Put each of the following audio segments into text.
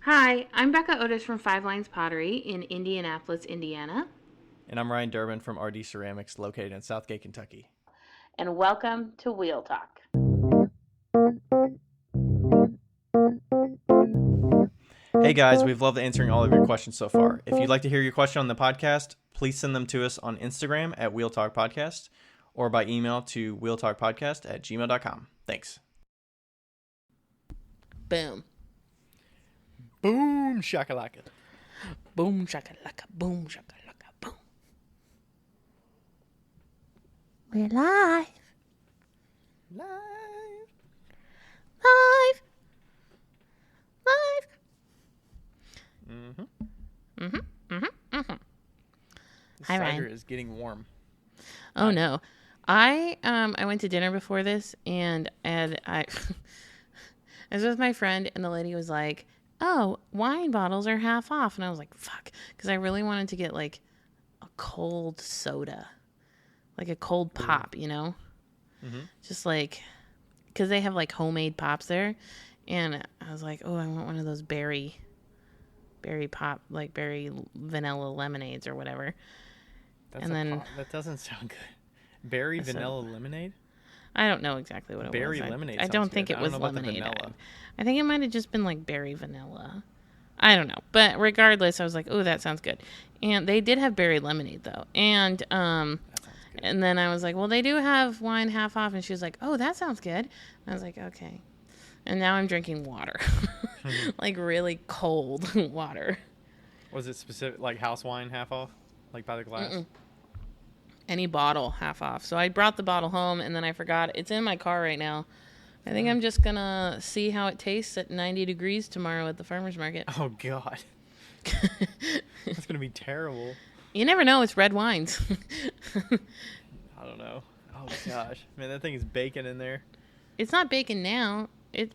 Hi, I'm Becca Otis from Five Lines Pottery in Indianapolis, Indiana. And I'm Ryan Durbin from RD Ceramics, located in Southgate, Kentucky. And welcome to Wheel Talk. Hey guys, we've loved answering all of your questions so far. If you'd like to hear your question on the podcast, please send them to us on Instagram at Wheel Talk Podcast or by email to wheeltalkpodcast@gmail.com. Thanks. Boom. Boom shakalaka. Boom shakalaka, boom shakalaka, boom. We're live. Live. Live. Live. The Hi, cider Ryan. is getting warm. Oh no. I went to dinner before this and I I was with my friend and the lady was like, "Oh, wine bottles are half off." And I was like, "Fuck," cuz I really wanted to get like a cold soda. Like a cold pop, you know? Mm-hmm. Just like cuz they have like homemade pops there and I was like, "Oh, I want one of those berry pop, like berry vanilla lemonades or whatever." That's And a then pop. That doesn't sound good. Berry vanilla lemonade? I don't know exactly what it Berry was. lemonade I sounds don't think good. it I don't was know about the lemonade. vanilla. I think it might have just been like berry vanilla. I don't know. But regardless, I was like, "Oh, that sounds good." And they did have berry lemonade though. And That sounds good. and then I was like, "Well, they do have wine half off." And she was like, "Oh, that sounds good." And I was like, "Okay." And now I'm drinking water. Like really cold water. Was it specific, like house wine half off? Like by the glass? Mm-mm. Any bottle half off. So I brought the bottle home and then I forgot. It's in my car right now. I think I'm just going to see how it tastes at 90 degrees tomorrow at the farmer's market. Oh, God. That's going to be terrible. You never know. It's red wines. I don't know. Oh, gosh. Man, that thing is baking in there. It's not baking now. I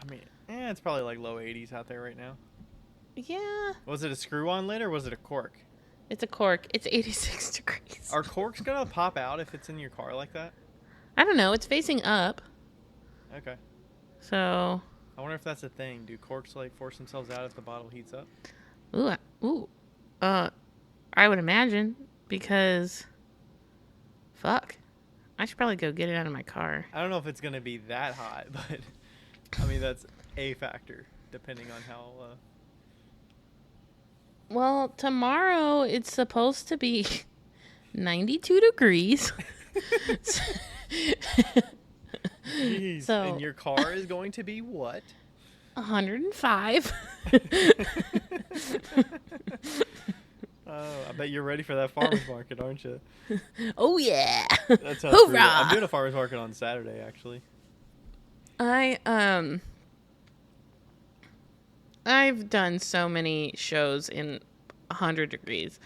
mean, it's probably like low 80s out there right now. Yeah. Was it a screw-on lid or was it a cork? It's a cork. It's 86 degrees. Are corks going to pop out if it's in your car like that? I don't know. It's facing up. Okay. So. I wonder if that's a thing. Do corks like force themselves out if the bottle heats up? I would imagine because. Fuck. I should probably go get it out of my car. I don't know if it's going to be that hot, but I mean, that's a factor depending on how. Well, tomorrow it's supposed to be 92 degrees. Jeez. So, and your car is going to be what? 105. Oh, I bet you're ready for that farmer's market, aren't you? Oh, yeah. That sounds Hoorah! brutal. I'm doing a farmer's market on Saturday, actually. I've done so many shows in 100 degrees,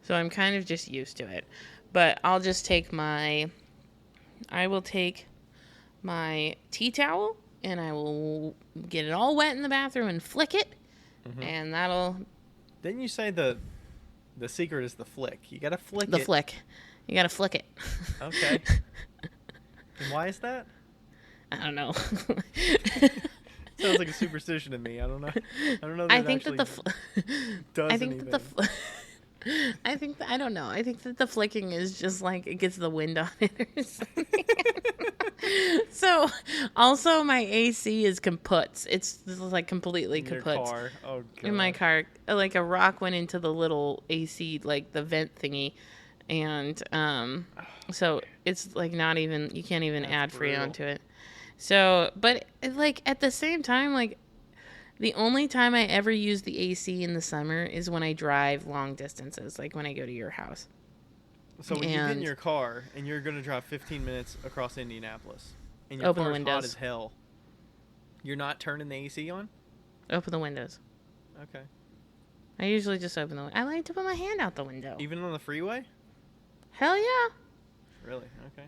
so I'm kind of just used to it. But I will take my tea towel and I will get it all wet in the bathroom and flick it, and that'll. Didn't you say the secret is the flick? You gotta flick The it. flick. You gotta flick it. Okay. And why is that? I don't know. Sounds like a superstition to me. I don't know. I don't know. I think that the. does I think anything. that the. I don't know. I think that the flicking is just like it gets the wind on it or something. So, also my AC is kaput. This is like completely In your kaput. car. Oh, God. In my car, like a rock went into the little AC, like the vent thingy, and so it's like not even, you can't even add brutal. Freon to it. So, but like at the same time, like the only time I ever use the AC in the summer is when I drive long distances, like when I go to your house. So when you get in your car and you're gonna drive 15 minutes across Indianapolis, and your Open the car's hot windows. as hell, you're not turning the AC on? Open the windows. Okay. I usually just open the window. I like to put my hand out the window. Even on the freeway? Hell yeah. Really? Okay.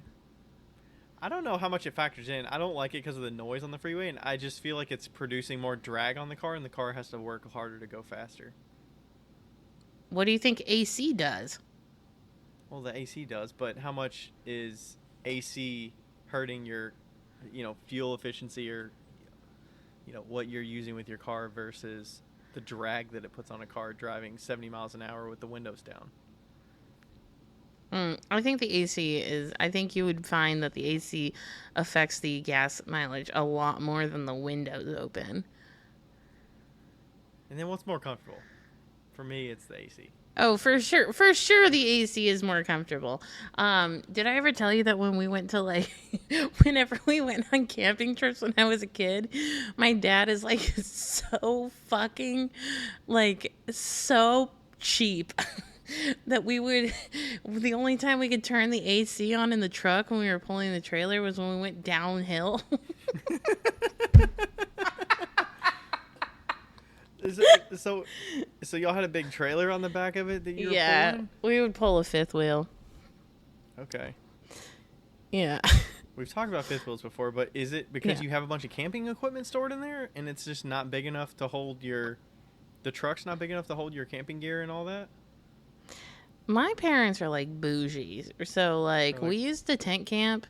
I don't know how much it factors in. I don't like it because of the noise on the freeway, and I just feel like it's producing more drag on the car, and the car has to work harder to go faster. What do you think AC does? Well, the AC does, but how much is AC hurting your, fuel efficiency or what you're using with your car versus the drag that it puts on a car driving 70 miles an hour with the windows down. I think the AC is, I think you would find that the AC affects the gas mileage a lot more than the windows open. And then what's more comfortable? For me, it's the AC. Oh, for sure. For sure the AC is more comfortable. Did I ever tell you that when we went to whenever we went on camping trips when I was a kid, my dad is so fucking, so cheap that the only time we could turn the AC on in the truck when we were pulling the trailer was when we went downhill. So y'all had a big trailer on the back of it that you were pulling? We would pull a fifth wheel. Okay. Yeah. We've talked about fifth wheels before, but is it because you have a bunch of camping equipment stored in there and it's just not big enough to hold the truck's not big enough to hold your camping gear and all that? My parents are bougie. So we used to tent camp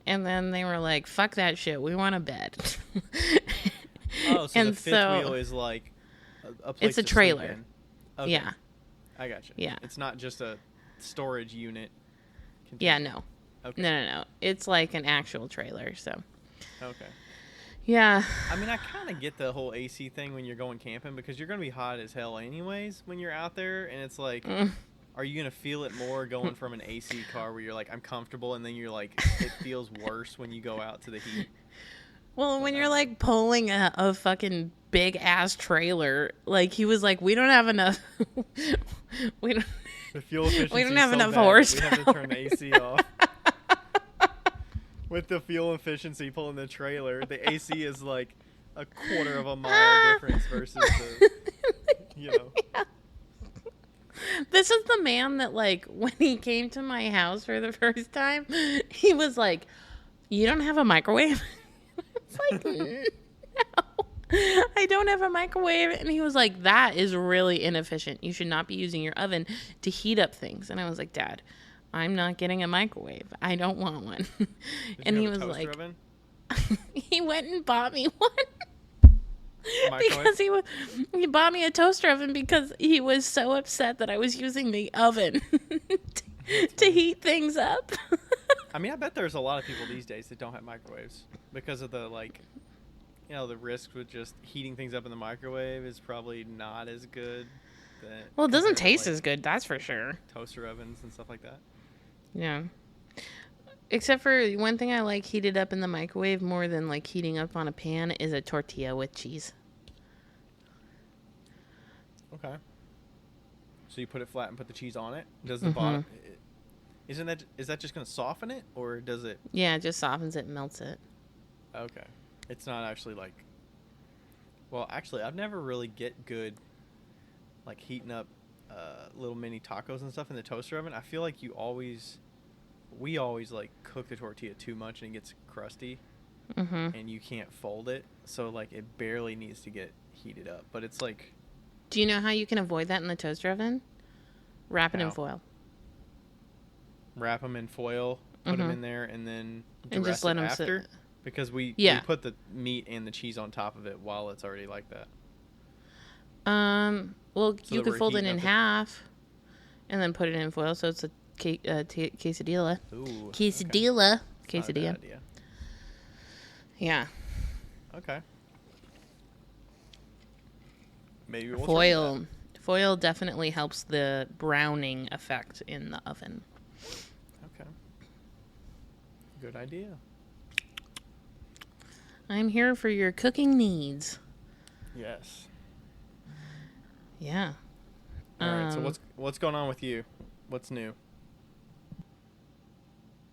and then they were like, fuck that shit. We want a bed. Oh, so the fifth wheel is a place it's a to trailer. sleep in. Okay. Yeah. I gotcha. Yeah. It's not just a storage unit. Yeah, no. Okay. No. It's like an actual trailer, so. Okay. Yeah. I mean, I kind of get the whole AC thing when you're going camping because you're going to be hot as hell anyways when you're out there. And it's are you going to feel it more going from an AC car where you're like, I'm comfortable, and then you're like, it feels worse when you go out to the heat? Well, when you're pulling a fucking big ass trailer, he was like, we don't have enough. we don't. The fuel efficiency. We don't have enough bad horsepower. We have to turn the AC off. With the fuel efficiency pulling the trailer, the AC is like a quarter of a mile difference versus the. Yeah. This is the man that when he came to my house for the first time, he was like, "You don't have a microwave?" It's no, I don't have a microwave. And he was like, that is really inefficient. You should not be using your oven to heat up things. And I was like, Dad, I'm not getting a microwave. I don't want one. And he was like, oven? He went and bought me one. Because he bought me a toaster oven because he was so upset that I was using the oven to heat things up. I mean, I bet there's a lot of people these days that don't have microwaves because of the the risk with just heating things up in the microwave is probably not as good. Well, it doesn't taste as good, that's for sure. Toaster ovens and stuff like that. Yeah. Except for one thing I like heated up in the microwave more than heating up on a pan is a tortilla with cheese. Okay. So you put it flat and put the cheese on it? Does the bottom... is that just going to soften it, or does it... Yeah, it just softens it and melts it. Okay. It's not actually Well, actually, I've never really get good, heating up little mini tacos and stuff in the toaster oven. I feel like we always cook the tortilla too much and it gets crusty, and you can't fold it. So, it barely needs to get heated up. But it's Do you know how you can avoid that in the toaster oven? Wrap it in foil. Wrap them in foil, put them in there, and then and just let them after. sit. Because we put the meat and the cheese on top of it while it's already like that. Well, so you could fold it in half, and then put it in foil, so it's a quesadilla. Ooh, quesadilla. Okay. Quesadilla. Yeah. Okay. Maybe we'll foil. Foil definitely helps the browning effect in the oven. Okay. Good idea. I'm here for your cooking needs. Yes. Yeah. All right. So what's going on with you? What's new?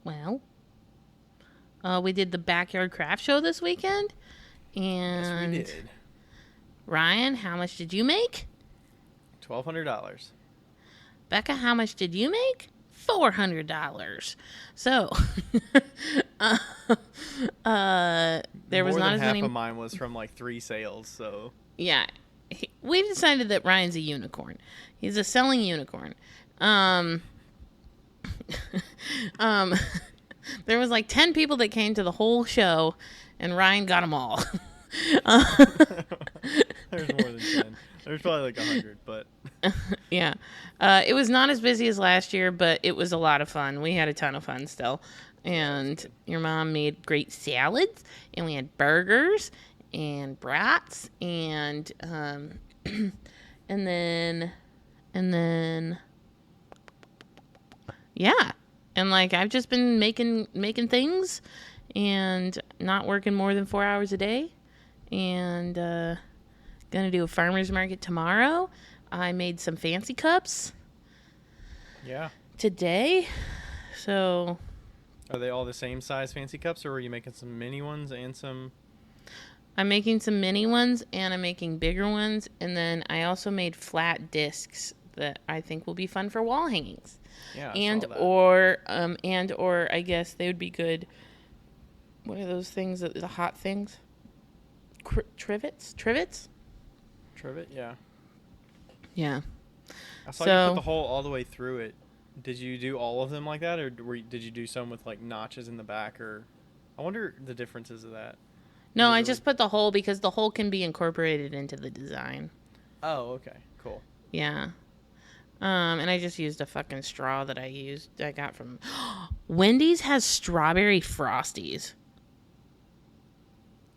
Well, we did the backyard craft show this weekend, and yes, we did. Ryan, how much did you make? $1,200. Becca, how much did you make? $400. So, there was not as many. Half of mine was from 3 sales. So yeah, we decided that Ryan's a unicorn. He's a selling unicorn. There was 10 people that came to the whole show, and Ryan got them all. There's more than 10. There's probably like 100, but Yeah. It was not as busy as last year, but it was a lot of fun. We had a ton of fun still. And your mom made great salads, and we had burgers and brats, and and then yeah. And like I've just been making things and not working more than 4 hours a day, and gonna do a farmer's market tomorrow. I made some fancy cups yeah. today. So Are they all the same size fancy cups, or are you making some mini ones and some? I'm making some mini ones and I'm making bigger ones. And then I also made flat discs that I think will be fun for wall hangings. Yeah. And I saw that. or I guess they would be good. What are those things? The hot things? Trivets? Trivet, yeah. Yeah. I saw you put the hole all the way through it. Did you do all of them like that, or did you do some with like notches in the back? Or I wonder the differences of that. No, I just put the hole because the hole can be incorporated into the design. Oh, okay, cool. Yeah. And I just used a fucking straw that I got from Wendy's has strawberry frosties.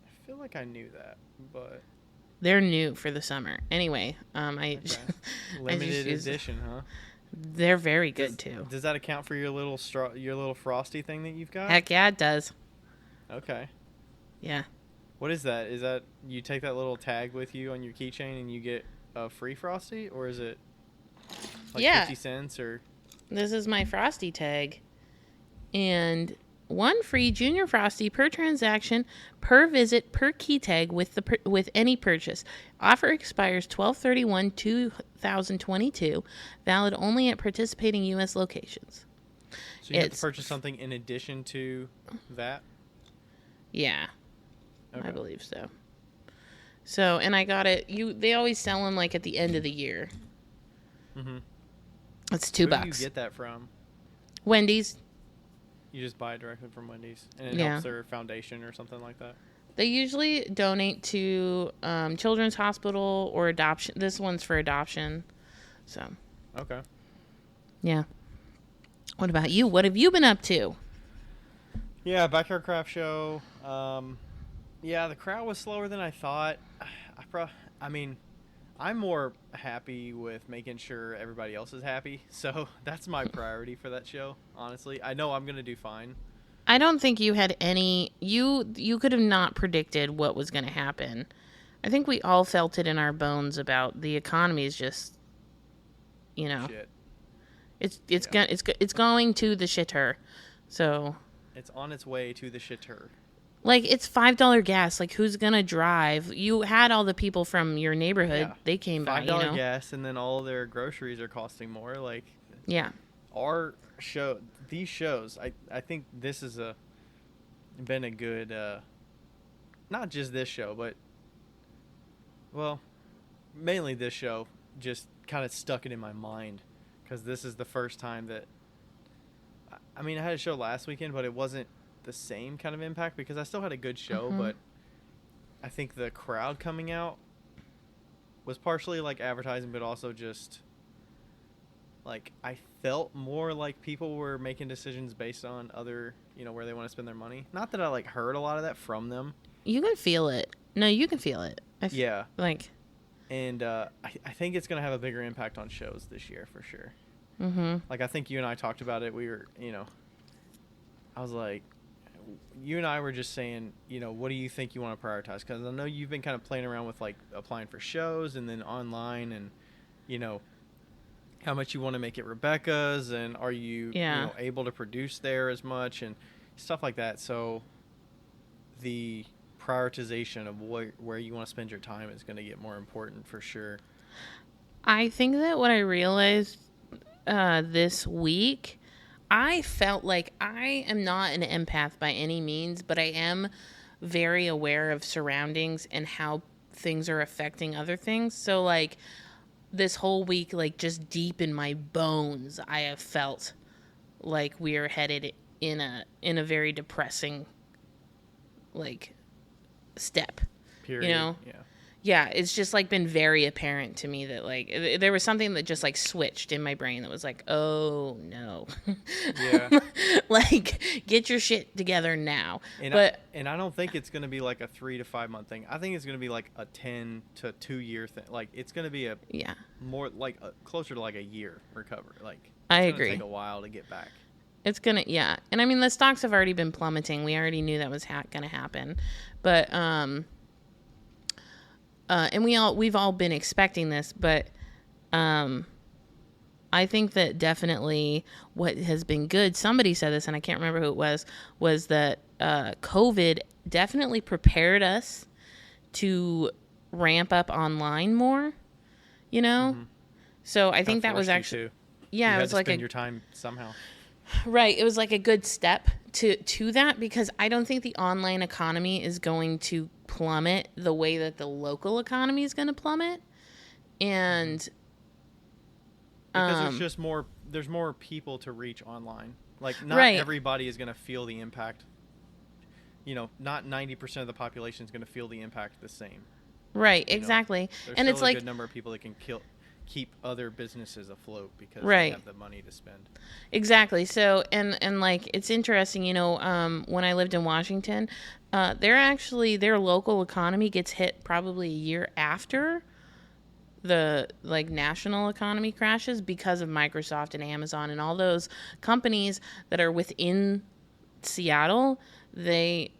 I feel like I knew that, but They're new for the summer. Anyway, okay. Limited edition, huh? They're very good too. Does that account for your little frosty thing that you've got? Heck yeah, it does. Okay. Yeah. What is that? Is that you take that little tag with you on your keychain and you get a free frosty, or is it like 50 cents or? This is my frosty tag, and one free junior frosty per transaction, per visit, per key tag with any purchase. Offer expires 12/31/2022. Valid only at participating U.S. locations. So you have to purchase something in addition to that? Yeah. Okay. I believe so. So, and I got it. They always sell them like at the end of the year. Mm-hmm. It's $2. Who do you get that from? Wendy's. You just buy it directly from Wendy's, and it Yeah. helps their foundation or something like that. They usually donate to Children's Hospital or adoption. This one's for adoption. So. Okay. Yeah. What about you? What have you been up to? Yeah, backyard craft show. Yeah, the crowd was slower than I thought. I mean, I'm more happy with making sure everybody else is happy. So that's my priority for that show, honestly. I know I'm going to do fine. I don't think you had any... You could have not predicted what was going to happen. I think we all felt it in our bones about the economy is just, Shit. It's going to the shitter. So... It's on its way to the shitter. Like, it's $5 gas. Like, who's going to drive? You had all the people from your neighborhood. Yeah. They came by, $5 gas, and then all their groceries are costing more. Like, yeah. These shows, I think this has been a good, not just this show, but, well, mainly this show just kind of stuck it in my mind. Because this is the first time that, I mean, I had a show last weekend, but it wasn't the same kind of impact because I still had a good show, Mm-hmm. but I think the crowd coming out was partially like advertising, but also just like I felt more like people were making decisions based on other, where they want to spend their money. Not that I like heard a lot of that from them. You can feel it. No, you can feel it. Yeah. Like. And I think it's going to have a bigger impact on shows this year for sure. Mm-hmm. Like I think you and I talked about it. We were, I was like, you and I were just saying, what do you think you want to prioritize? Because I know you've been kind of playing around with like applying for shows and then online and, how much you want to make it Rebecca's and are you, able to produce there as much and stuff like that. So the prioritization of where you want to spend your time is going to get more important for sure. I think that what I realized this week, I felt like I am not an empath by any means, but I am very aware of surroundings and how things are affecting other things. So like this whole week, like just deep in my bones, I have felt like we are headed in a very depressing like step. You Period. know? Yeah. Yeah, it's just like been very apparent to me that like there was something that just like switched in my brain that was like, oh no, Yeah. like get your shit together now. And But I don't think it's going to be like a 3 to 5 month thing. I think it's going to be like a 10 to 2 year thing. Like it's going to be a yeah, more like closer to like a year recovery. Like I it's going to agree. take a while to get back. It's gonna, yeah, and I mean the stocks have already been plummeting. We already knew that was gonna happen, but and we've all been expecting this, but I think that definitely what has been good. Somebody said this, and I can't remember who it was that COVID definitely prepared us to ramp up online more. You know, so I think that was actually, yeah, it was like spend your time somehow. Right. It was like a good step to that, because I don't think the online economy is going to plummet the way that the local economy is going to plummet. And because there's more people to reach online. Like not right. everybody is going to feel the impact. You know, not 90% of the population is going to feel the impact the same. Right, You know, exactly. there's And still it's a like good number of people that can keep other businesses afloat because right. they have the money to spend. Exactly. So, and like, it's interesting, you know, when I lived in Washington, their local economy gets hit probably a year after the like national economy crashes because of Microsoft and Amazon and all those companies that are within Seattle. They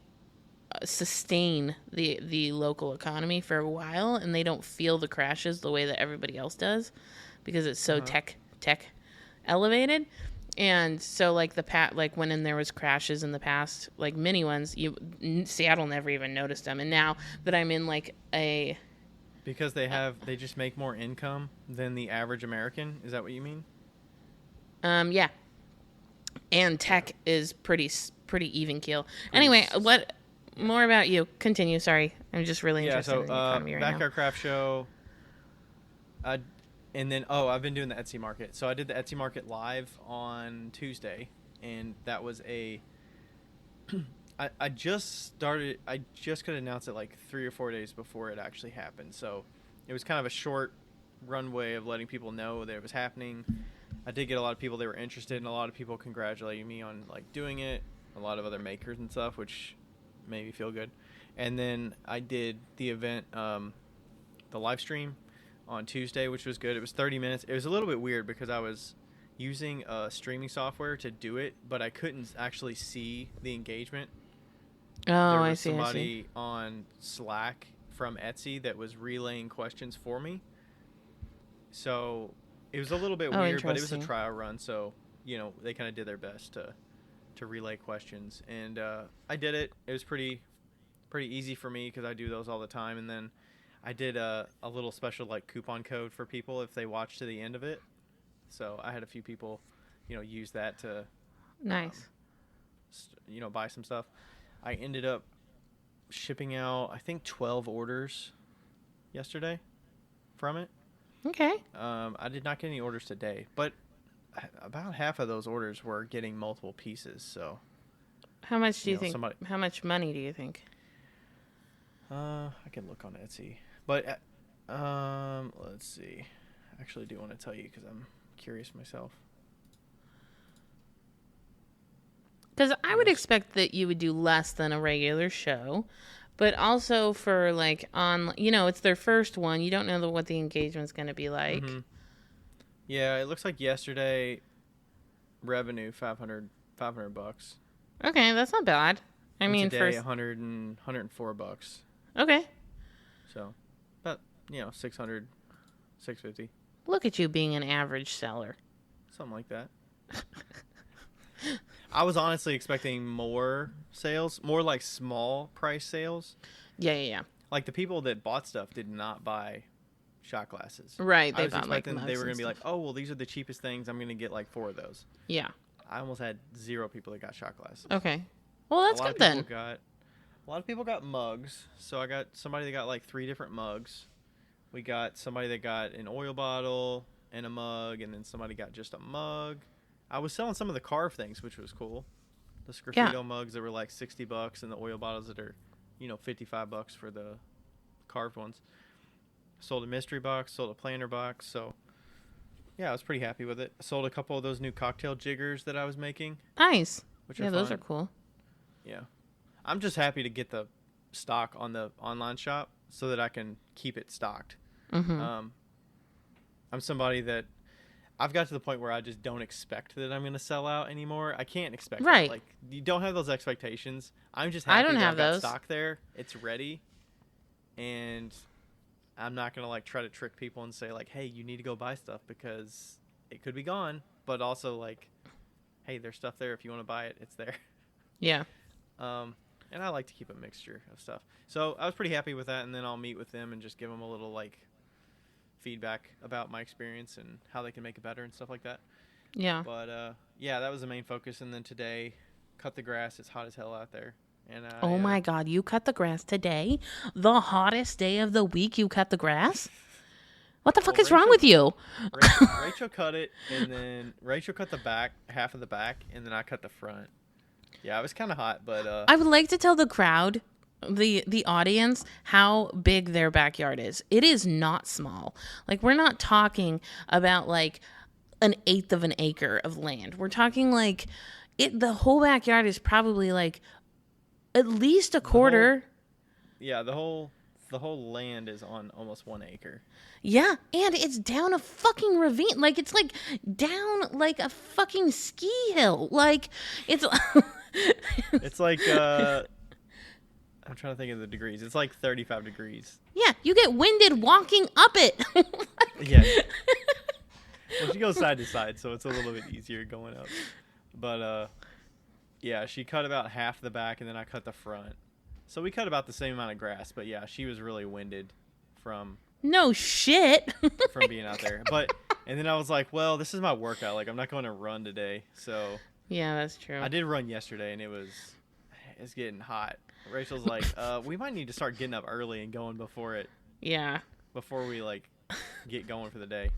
sustain the local economy for a while, and they don't feel the crashes the way that everybody else does because it's so tech elevated. And so like like when there was crashes in the past, like mini ones, Seattle never even noticed them. And now that I'm in like a because they just make more income than the average American. Is that what you mean? yeah, and tech is pretty even keel. Anyway, what more about you? Continue. Sorry, I'm just really interested in the economy right now. Backyard Craft Show. And then I've been doing the Etsy market. So I did the Etsy market live on Tuesday, and that was I just started. I just could announce it like 3 or 4 days before it actually happened. So it was kind of a short runway of letting people know that it was happening. I did get a lot of people that were interested, and a lot of people congratulating me on like doing it. A lot of other makers and stuff, which made me feel good. And then I did the event, the live stream on Tuesday, which was good. It was 30 minutes. It was a little bit weird because I was using streaming software to do it, but I couldn't actually see the engagement. Oh, I see. There was somebody on Slack from Etsy that was relaying questions for me. So it was a little bit weird, but it was a trial run. So, you know, they kind of did their best to relay questions. And I did it. It was pretty easy for me because I do those all the time. And then I did a little special like coupon code for people if they watch to the end of it. So I had a few people, you know, use that to nice. Buy some stuff. I ended up shipping out I think 12 orders yesterday from it. Okay. I did not get any orders today, but about half of those orders were getting multiple pieces. So how much do you think? How much money do you think? I can look on Etsy. But let's see. I actually do want to tell you because I'm curious myself. Because I would expect that you would do less than a regular show, but also for like it's their first one. You don't know what the engagement's going to be like. Mm-hmm. Yeah, it looks like yesterday revenue $500. Okay, that's not bad. I mean, today $104. Okay. So, about, 600, 650. Look at you being an average seller. Something like that. I was honestly expecting more sales, more like small price sales. Yeah. Like the people that bought stuff did not buy shot glasses. Right, I was expecting they were going to be like, oh, well, these are the cheapest things. I'm going to get like 4 of those. Yeah. I almost had 0 people that got shot glasses. Okay. Well, that's good then. A lot of people got mugs. So I got somebody that got like 3 different mugs. We got somebody that got an oil bottle and a mug, and then somebody got just a mug. I was selling some of the carved things, which was cool. The Sgraffito mugs that were like $60, and the oil bottles that are, $55 for the carved ones. Sold a mystery box, sold a planter box, so yeah, I was pretty happy with it. I sold a couple of those new cocktail jiggers that I was making. Nice. Which yeah, are those fun. are cool. Yeah. I'm just happy to get the stock on the online shop so that I can keep it stocked. Mm-hmm. I'm somebody that I've got to the point where I just don't expect that I'm going to sell out anymore. I can't expect Right. that. Like, you don't have those expectations. I'm just happy I don't that have I've got those. stock there. It's ready. And I'm not going to, like, try to trick people and say, like, hey, you need to go buy stuff because it could be gone. But also, like, hey, there's stuff there. If you want to buy it, it's there. Yeah. And I like to keep a mixture of stuff. So I was pretty happy with that. And then I'll meet with them and just give them a little, like, feedback about my experience and how they can make it better and stuff like that. Yeah. But yeah, that was the main focus. And then today, cut the grass. It's hot as hell out there. And Oh my God, you cut the grass today? The hottest day of the week, you cut the grass? What the fuck is wrong with you? Rachel cut it, and then Rachel cut the back, half of the back, and then I cut the front. Yeah, it was kind of hot, but I would like to tell the crowd, the audience, how big their backyard is. It is not small. Like, we're not talking about like an eighth of an acre of land. We're talking like the whole backyard is probably like at least a quarter. The whole land is on almost 1 acre. Yeah, and it's down a fucking ravine. Like, it's like down like a fucking ski hill. Like, it's It's like I'm trying to think of the degrees. It's like 35 degrees. Yeah, you get winded walking up it. Yeah. Well, she goes side to side, so it's a little bit easier going up. But yeah, she cut about half the back, and then I cut the front. So we cut about the same amount of grass. But yeah, she was really winded from No shit. from being out there. And then I was like, well, this is my workout. Like, I'm not going to run today. So Yeah, that's true. I did run yesterday, and it's getting hot. Rachel's like, we might need to start getting up early and going before we like get going for the day.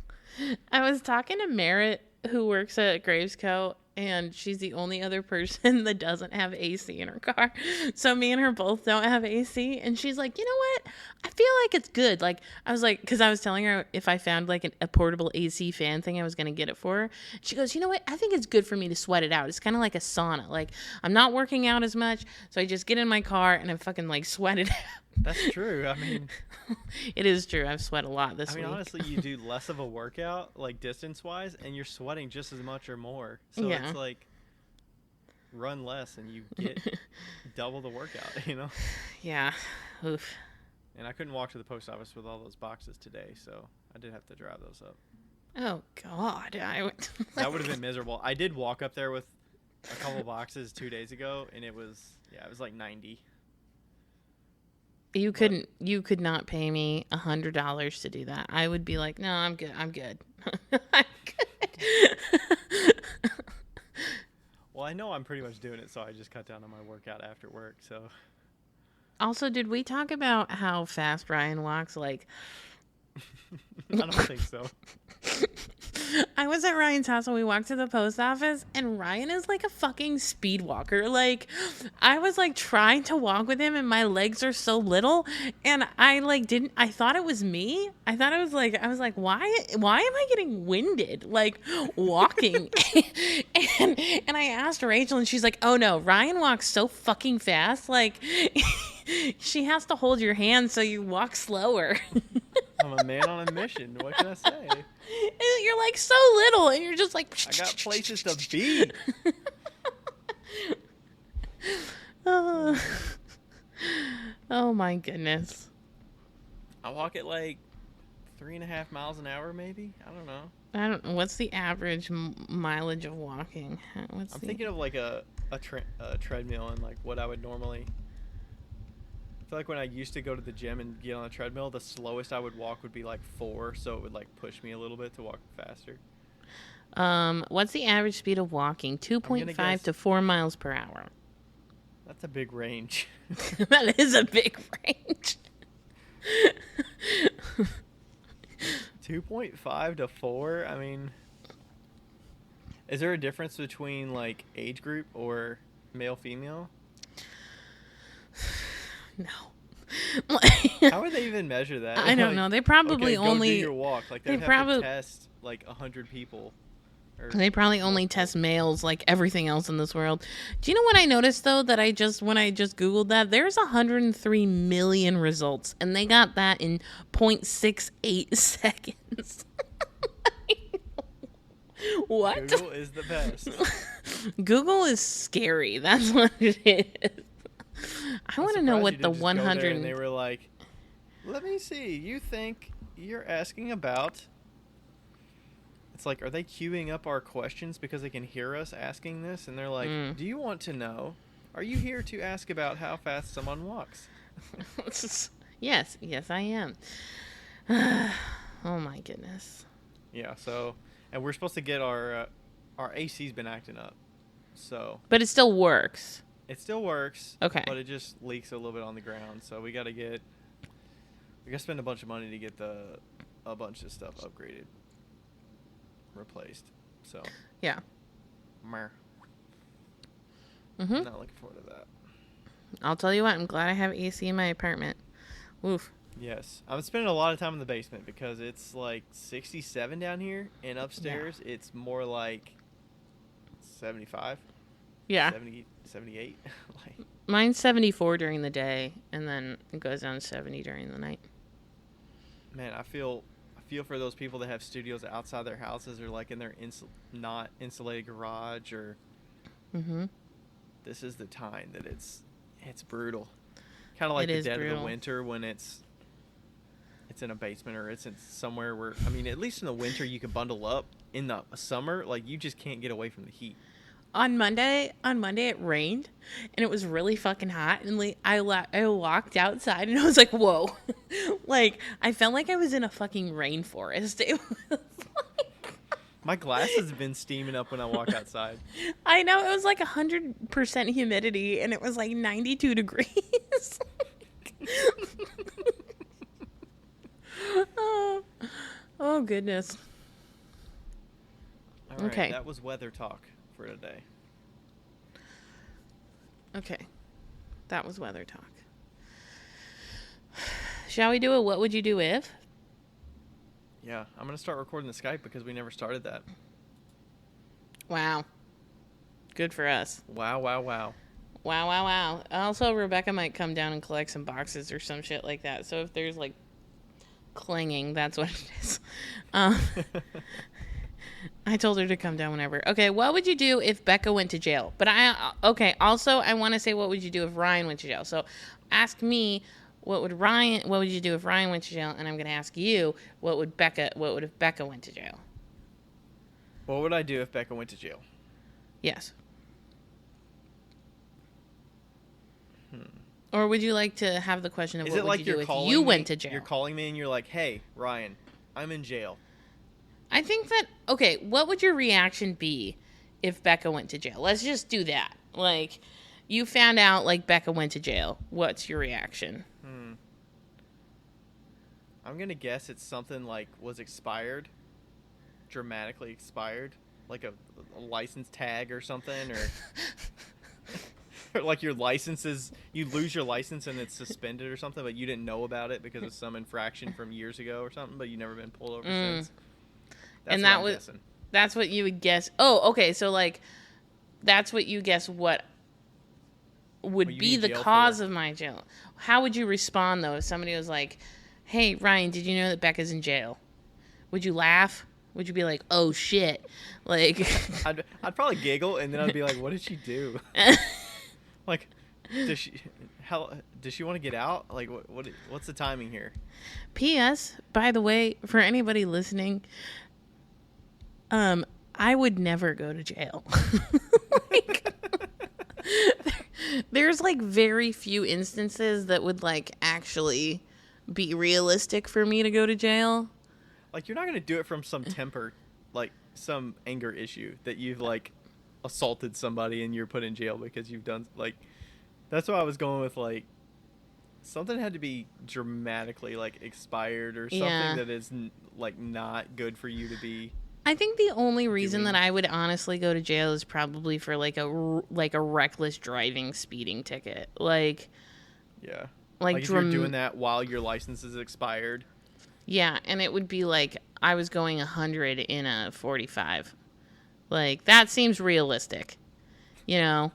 I was talking to Merritt, who works at Gravesco, and she's the only other person that doesn't have AC in her car. So me and her both don't have AC. And she's like, you know what? I feel like it's good. Like, I was like, because I was telling her if I found like a portable AC fan thing, I was going to get it for her. She goes, you know what? I think it's good for me to sweat it out. It's kind of like a sauna. Like, I'm not working out as much. So I just get in my car and I fucking like sweat it out. That's true. I mean, it is true. I've sweat a lot this week. Honestly, you do less of a workout, like distance-wise, and you're sweating just as much or more. So Yeah. It's like run less and you get double the workout, you know? Yeah. Oof. And I couldn't walk to the post office with all those boxes today, so I did have to drive those up. Oh, God. That would have been miserable. I did walk up there with a couple boxes 2 days ago, and it was like 90. You could not pay me $100 to do that. I would be like, no, I'm good. I'm good. I'm good. Well, I know I'm pretty much doing it, so I just cut down on my workout after work. So. Also, did we talk about how fast Ryan walks? Like, I don't think so. I was at Ryan's house and we walked to the post office, and Ryan is like a fucking speed walker. Like, I was like trying to walk with him and my legs are so little, and I like I thought it was me. I was like, why am I getting winded like walking? and I asked Rachel and she's like, oh no, Ryan walks so fucking fast. Like, she has to hold your hand so you walk slower. I'm a man on a mission. What can I say? You're like so little, and you're just like. I got places to be. Oh my goodness. I walk at like 3.5 miles an hour, maybe. I don't know. I don't know. What's the average mileage of walking? I'm thinking of like a treadmill and like what I would normally. I feel like when I used to go to the gym and get on a treadmill, the slowest I would walk would be like 4, so it would like push me a little bit to walk faster. What's the average speed of walking? 2.5 to 4 miles per hour. That's a big range. That is a big range. 2.5 to 4. I mean, is there a difference between like age group or male female? No. How would they even measure that? I don't know. They probably okay, go only do your walk. Like they have to test like 100 people. They probably only test males like everything else in this world. Do you know what I noticed though? That when I just Googled that, there's 103 million results, and they got that in 0.68 seconds. What? Google is the best. Google is scary. That's what it is. I want to know what the 100. And they were like, "Let me see. You think you're asking about?" It's like, are they queuing up our questions because they can hear us asking this? And they're like, "Do you want to know? Are you here to ask about how fast someone walks?" Yes, I am. Oh my goodness. Yeah. So, and we're supposed to get our AC's been acting up. So. But it still works. It still works. Okay. But it just leaks a little bit on the ground. So we got to spend a bunch of money to get a bunch of stuff upgraded. Replaced. So. Yeah. Meh. Mm-hmm. Not looking forward to that. I'll tell you what, I'm glad I have AC in my apartment. Oof. Yes. I'm spending a lot of time in the basement because it's like 67 down here, and upstairs it's more like 75. Yeah. 70, 78. Like, mine's 74 during the day, and then it goes down to 70 during the night. Man, I feel for those people that have studios outside their houses or like in their not insulated garage or. Mm-hmm. This is the time that it's brutal. Kind of like the dead of the winter when it's in a basement or it's in somewhere where, I mean, at least in the winter you can bundle up. In the summer, like, you just can't get away from the heat. On Monday it rained and it was really fucking hot, and like I walked outside and I was like, whoa. Like, I felt like I was in a fucking rainforest. It was like... My glasses have been steaming up when I walk outside. I know, it was like 100% humidity and it was like 92 degrees. Oh goodness. All right, okay. That was weather talk for today. Okay. That was weather talk. Shall we do a what would you do if? Yeah, I'm going to start recording the Skype because we never started that. Wow. Good for us. Wow. Wow. Also, Rebecca might come down and collect some boxes or some shit like that. So if there's like clanging, that's what it is. I told her to come down whenever. Okay, what would you do if Becca went to jail? But also I want to say what would you do if Ryan went to jail? So ask me what would you do if Ryan went to jail, and I'm going to ask you what would if Becca went to jail? What would I do if Becca went to jail? Yes. Or would you like to have the question of what would you do if you went to jail? You're calling me and you're like, "Hey, Ryan, I'm in jail." I think that, okay, what would your reaction be if Becca went to jail? Let's just do that. Like, you found out, like, Becca went to jail. What's your reaction? I'm going to guess it's something like was expired, dramatically expired, like a license tag or something, or like your license you lose your license and it's suspended or something, but you didn't know about it because of some infraction from years ago or something, but you've never been pulled over since. That's what you would guess. Oh, okay. So like, that's what you guess what would be the cause of my jail. How would you respond though if somebody was like, "Hey, Ryan, did you know that Becca's in jail?" Would you laugh? Would you be like, "Oh shit"? Like, I'd probably giggle and then I'd be like, "What did she do?" Like, does she want to get out? Like, what's the timing here? P.S. By the way, for anybody listening, I would never go to jail. Like, there's like very few instances that would like actually be realistic for me to go to jail. Like, you're not going to do it from some temper, like some anger issue that you've like assaulted somebody and you're put in jail because you've done, like, that's why I was going with, like, something had to be dramatically like expired or something that is like not good for you to be. I think the only reason that I would honestly go to jail is probably for like a reckless driving speeding ticket. Like, yeah. like if you're doing that while your license is expired. Yeah, and it would be like I was going 100 in a 45. Like, that seems realistic, you know?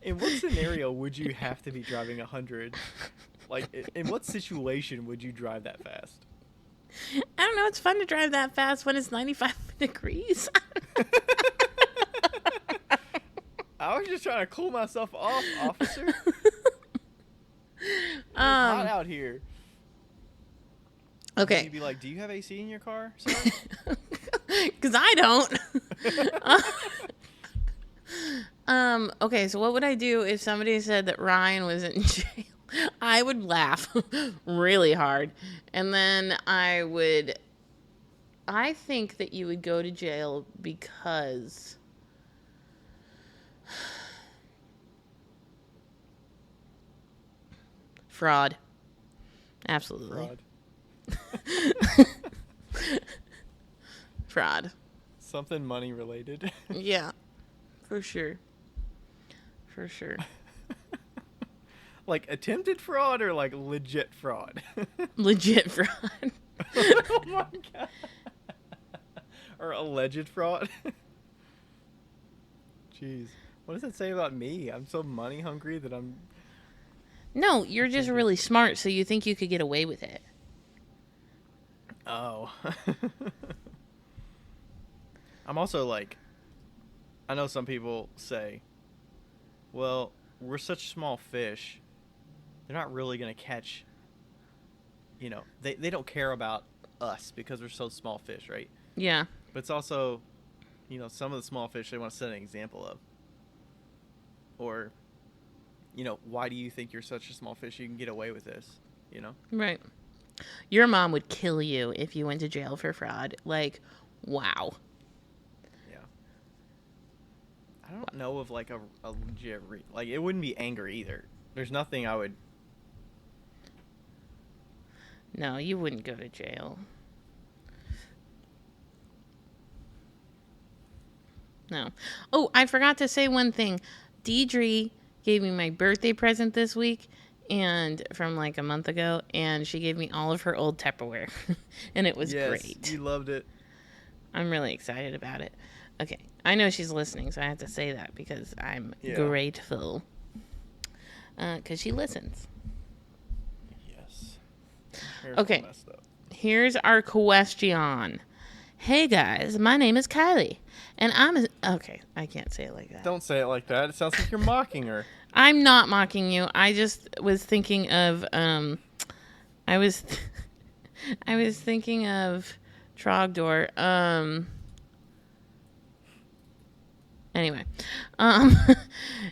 In what scenario would you have to be driving 100? Like, in what situation would you drive that fast? I don't know. It's fun to drive that fast when it's 95 degrees. I was just trying to cool myself off, officer. It's hot out here. Okay. You'd be like, "Do you have AC in your car, sir?" Because I don't. Okay, so what would I do if somebody said that Ryan was in jail? I would laugh really hard. And then I think that you would go to jail because fraud. Absolutely. Fraud. Something money related. Yeah. For sure. For sure. Like attempted fraud or like legit fraud? Legit fraud. Oh my god. Or alleged fraud? Jeez. What does that say about me? I'm so money hungry that I'm... No, you're just really smart, so you think you could get away with it. Oh. I'm also like... I know some people say, well, we're such small fish, they're not really going to catch... You know, they don't care about us because we're so small fish, right? Yeah. But it's also, you know, some of the small fish they want to set an example of. Or, you know, why do you think you're such a small fish you can get away with this, you know? Right. Your mom would kill you if you went to jail for fraud. Like, wow. Yeah. I don't know of, like, a legit... like, it wouldn't be anger either. There's nothing I would... No, you wouldn't go to jail. No. Oh, I forgot to say one thing. Deidre gave me my birthday present this week, and from like a month ago, and she gave me all of her old Tupperware, and it was great. You loved it. I'm really excited about it. Okay, I know she's listening, so I have to say that because I'm grateful. Because she listens. Yes. Okay, here's our question. Hey guys, my name is Kylie, and okay, I can't say it like that. Don't say it like that. It sounds like you're mocking her. I'm not mocking you. I just was thinking of, I was thinking of Trogdor. Anyway,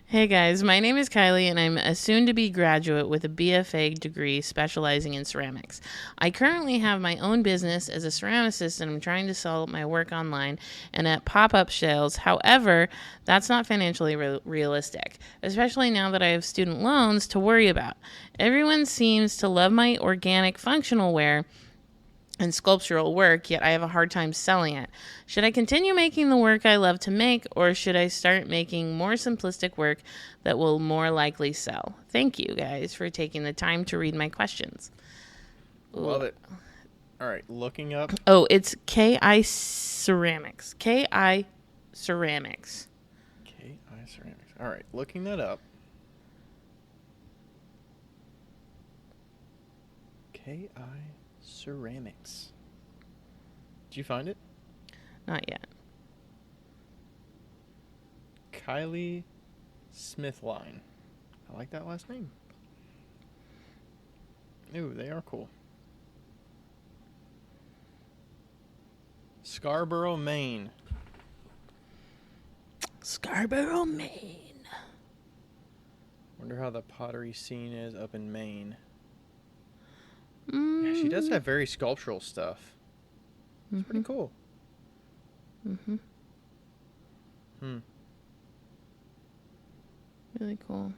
hey guys, my name is Kylie, and I'm a soon-to-be graduate with a BFA degree specializing in ceramics. I currently have my own business as a ceramicist, and I'm trying to sell my work online and at pop-up sales. However, that's not financially realistic, especially now that I have student loans to worry about. Everyone seems to love my organic functional wear and sculptural work, yet I have a hard time selling it. Should I continue making the work I love to make, or should I start making more simplistic work that will more likely sell? Thank you guys for taking the time to read my questions. Love it. All right, looking up. Oh, it's KI Ceramics. KI Ceramics. KI Ceramics. All right, looking that up. KI Ceramics. Did you find it? Not yet. Kylie Smithline. I like that last name. Ooh, they are cool. Scarborough, Maine. Scarborough, Maine. Wonder how the pottery scene is up in Maine. Yeah, she does have very sculptural stuff. It's pretty cool. Mm-hmm. Really cool.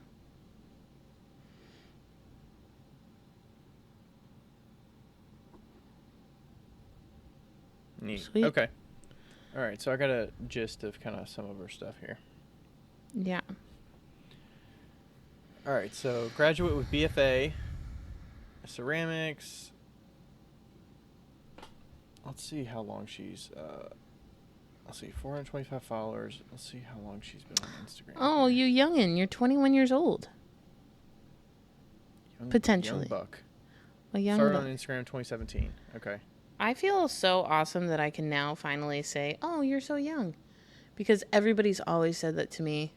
Neat. Sweet. Okay. All right, so I got a gist of kind of some of her stuff here. Yeah. All right, so graduate with BFA, ceramics. Let's see how long she's. Let's see, 425 followers. Let's see how long she's been on Instagram. Oh, here. you youngin'. You're 21 years old. Potentially. Young buck. A young Started buck. on Instagram 2017. Okay. I feel so awesome that I can now finally say, oh, you're so young. Because everybody's always said that to me.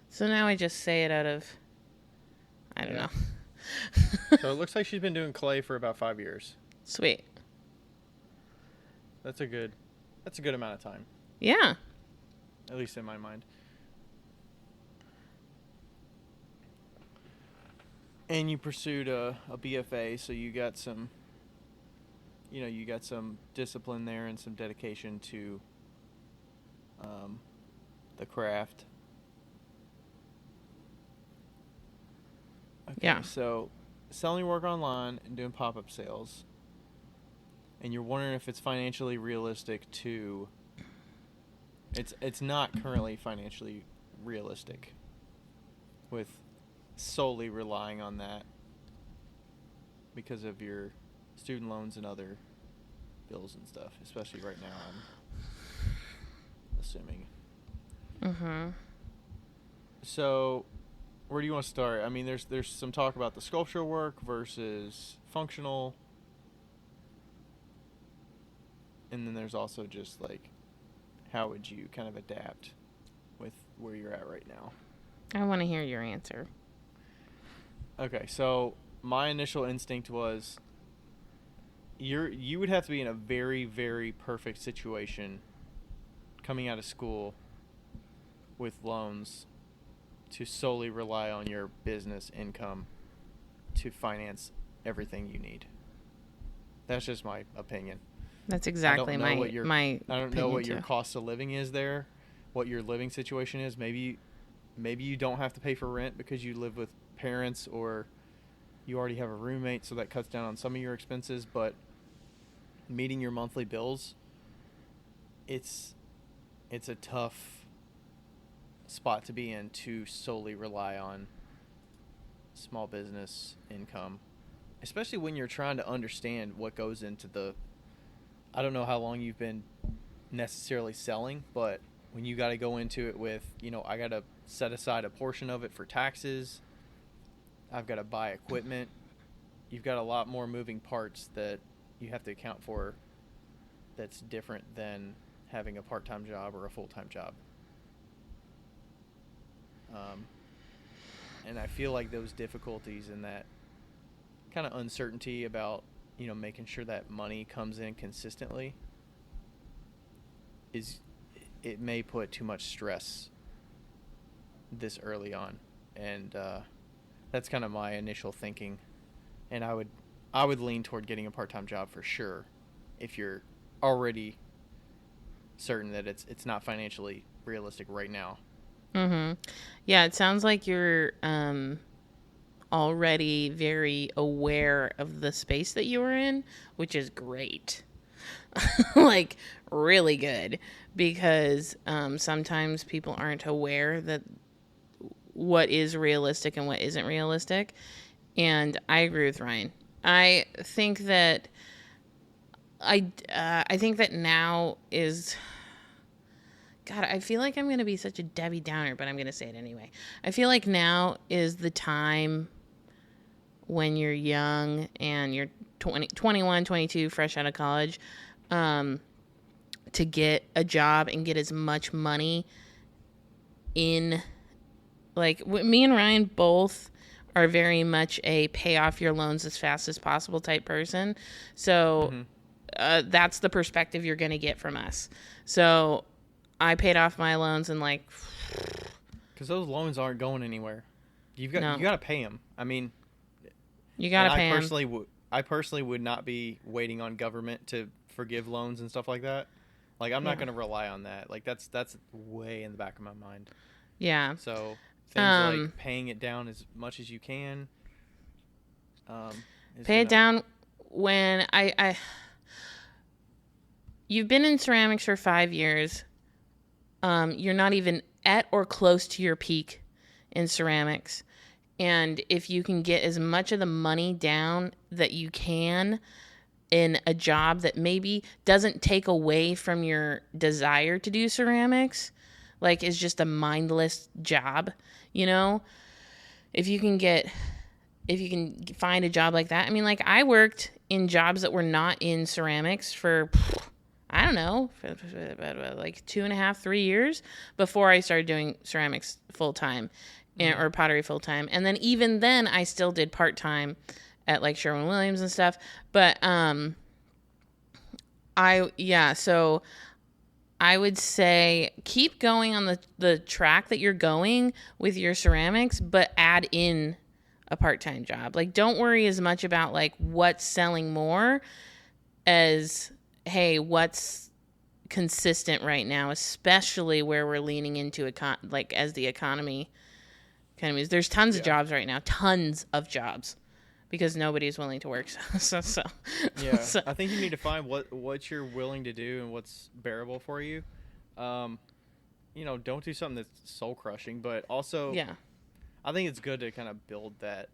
So now I just say it out of, I don't know. So it looks like she's been doing clay for about 5 years. Sweet. That's a good amount of time. Yeah. At least in my mind. And you pursued a BFA, so you got some, you got some discipline there and some dedication to the craft. Okay, Yeah. so selling your work online and doing pop-up sales. And you're wondering if it's financially realistic to... It's not currently financially realistic with solely relying on that because of your student loans and other bills and stuff, especially right now, I'm assuming. Mm-hmm. So, where do you want to start? I mean, there's some talk about the sculptural work versus functional. And then there's also just like, how would you kind of adapt with where you're at right now? I want to hear your answer. Okay, so my initial instinct was you would have to be in a very, very perfect situation coming out of school with loans to solely rely on your business income to finance everything you need. That's just my opinion. That's exactly my I don't know what your too. cost of living is there, what your living situation is. Maybe you don't have to pay for rent because you live with parents or you already have a roommate, so that cuts down on some of your expenses. But meeting your monthly bills, it's a tough spot to be in to solely rely on small business income, especially when you're trying to understand what goes into the... I don't know how long you've been necessarily selling, but when you got to go into it with, I got to set aside a portion of it for taxes, I've got to buy equipment, you've got a lot more moving parts that you have to account for that's different than having a part-time job or a full-time job. And I feel like those difficulties and that kind of uncertainty about making sure that money comes in consistently it may put too much stress this early on, and that's kind of my initial thinking. And I would lean toward getting a part-time job for sure if you're already certain that it's not financially realistic right now. Mm-hmm. Yeah, it sounds like you're already very aware of the space that you were in, which is great. Like, really good. Because sometimes people aren't aware that what is realistic and what isn't realistic. And I agree with Ryan. I think that now is... God, I feel like I'm going to be such a Debbie Downer, but I'm going to say it anyway. I feel like now is the time when you're young and you're 21, 22, fresh out of college, to get a job and get as much money in. Like, me and Ryan both are very much a pay off your loans as fast as possible type person. So that's the perspective you're going to get from us. So I paid off my loans and because those loans aren't going anywhere. You got to pay them. I mean, you got to pay them. I personally would not be waiting on government to forgive loans and stuff like that. Like, I'm not going to rely on that. Like, that's way in the back of my mind. Yeah. So things like paying it down as much as you can. Pay it down when you've been in ceramics for 5 years. You're not even at or close to your peak in ceramics. And if you can get as much of the money down that you can in a job that maybe doesn't take away from your desire to do ceramics, like is just a mindless job, you know, if you can find a job like that. I mean, like I worked in jobs that were not in ceramics for, I don't know, like 2.5, 3 years before I started doing ceramics full time or pottery full time. And then even then I still did part time at like Sherwin-Williams and stuff. But, so I would say keep going on the track that you're going with your ceramics, but add in a part-time job. Like, don't worry as much about like what's selling more as, hey, what's consistent right now, especially where we're leaning into like as the economy kind of moves. There's tons of jobs right now, tons of jobs, because nobody's willing to work. So I think you need to find what you're willing to do and what's bearable for you. You know, don't do something that's soul crushing, but also, I think it's good to kind of build that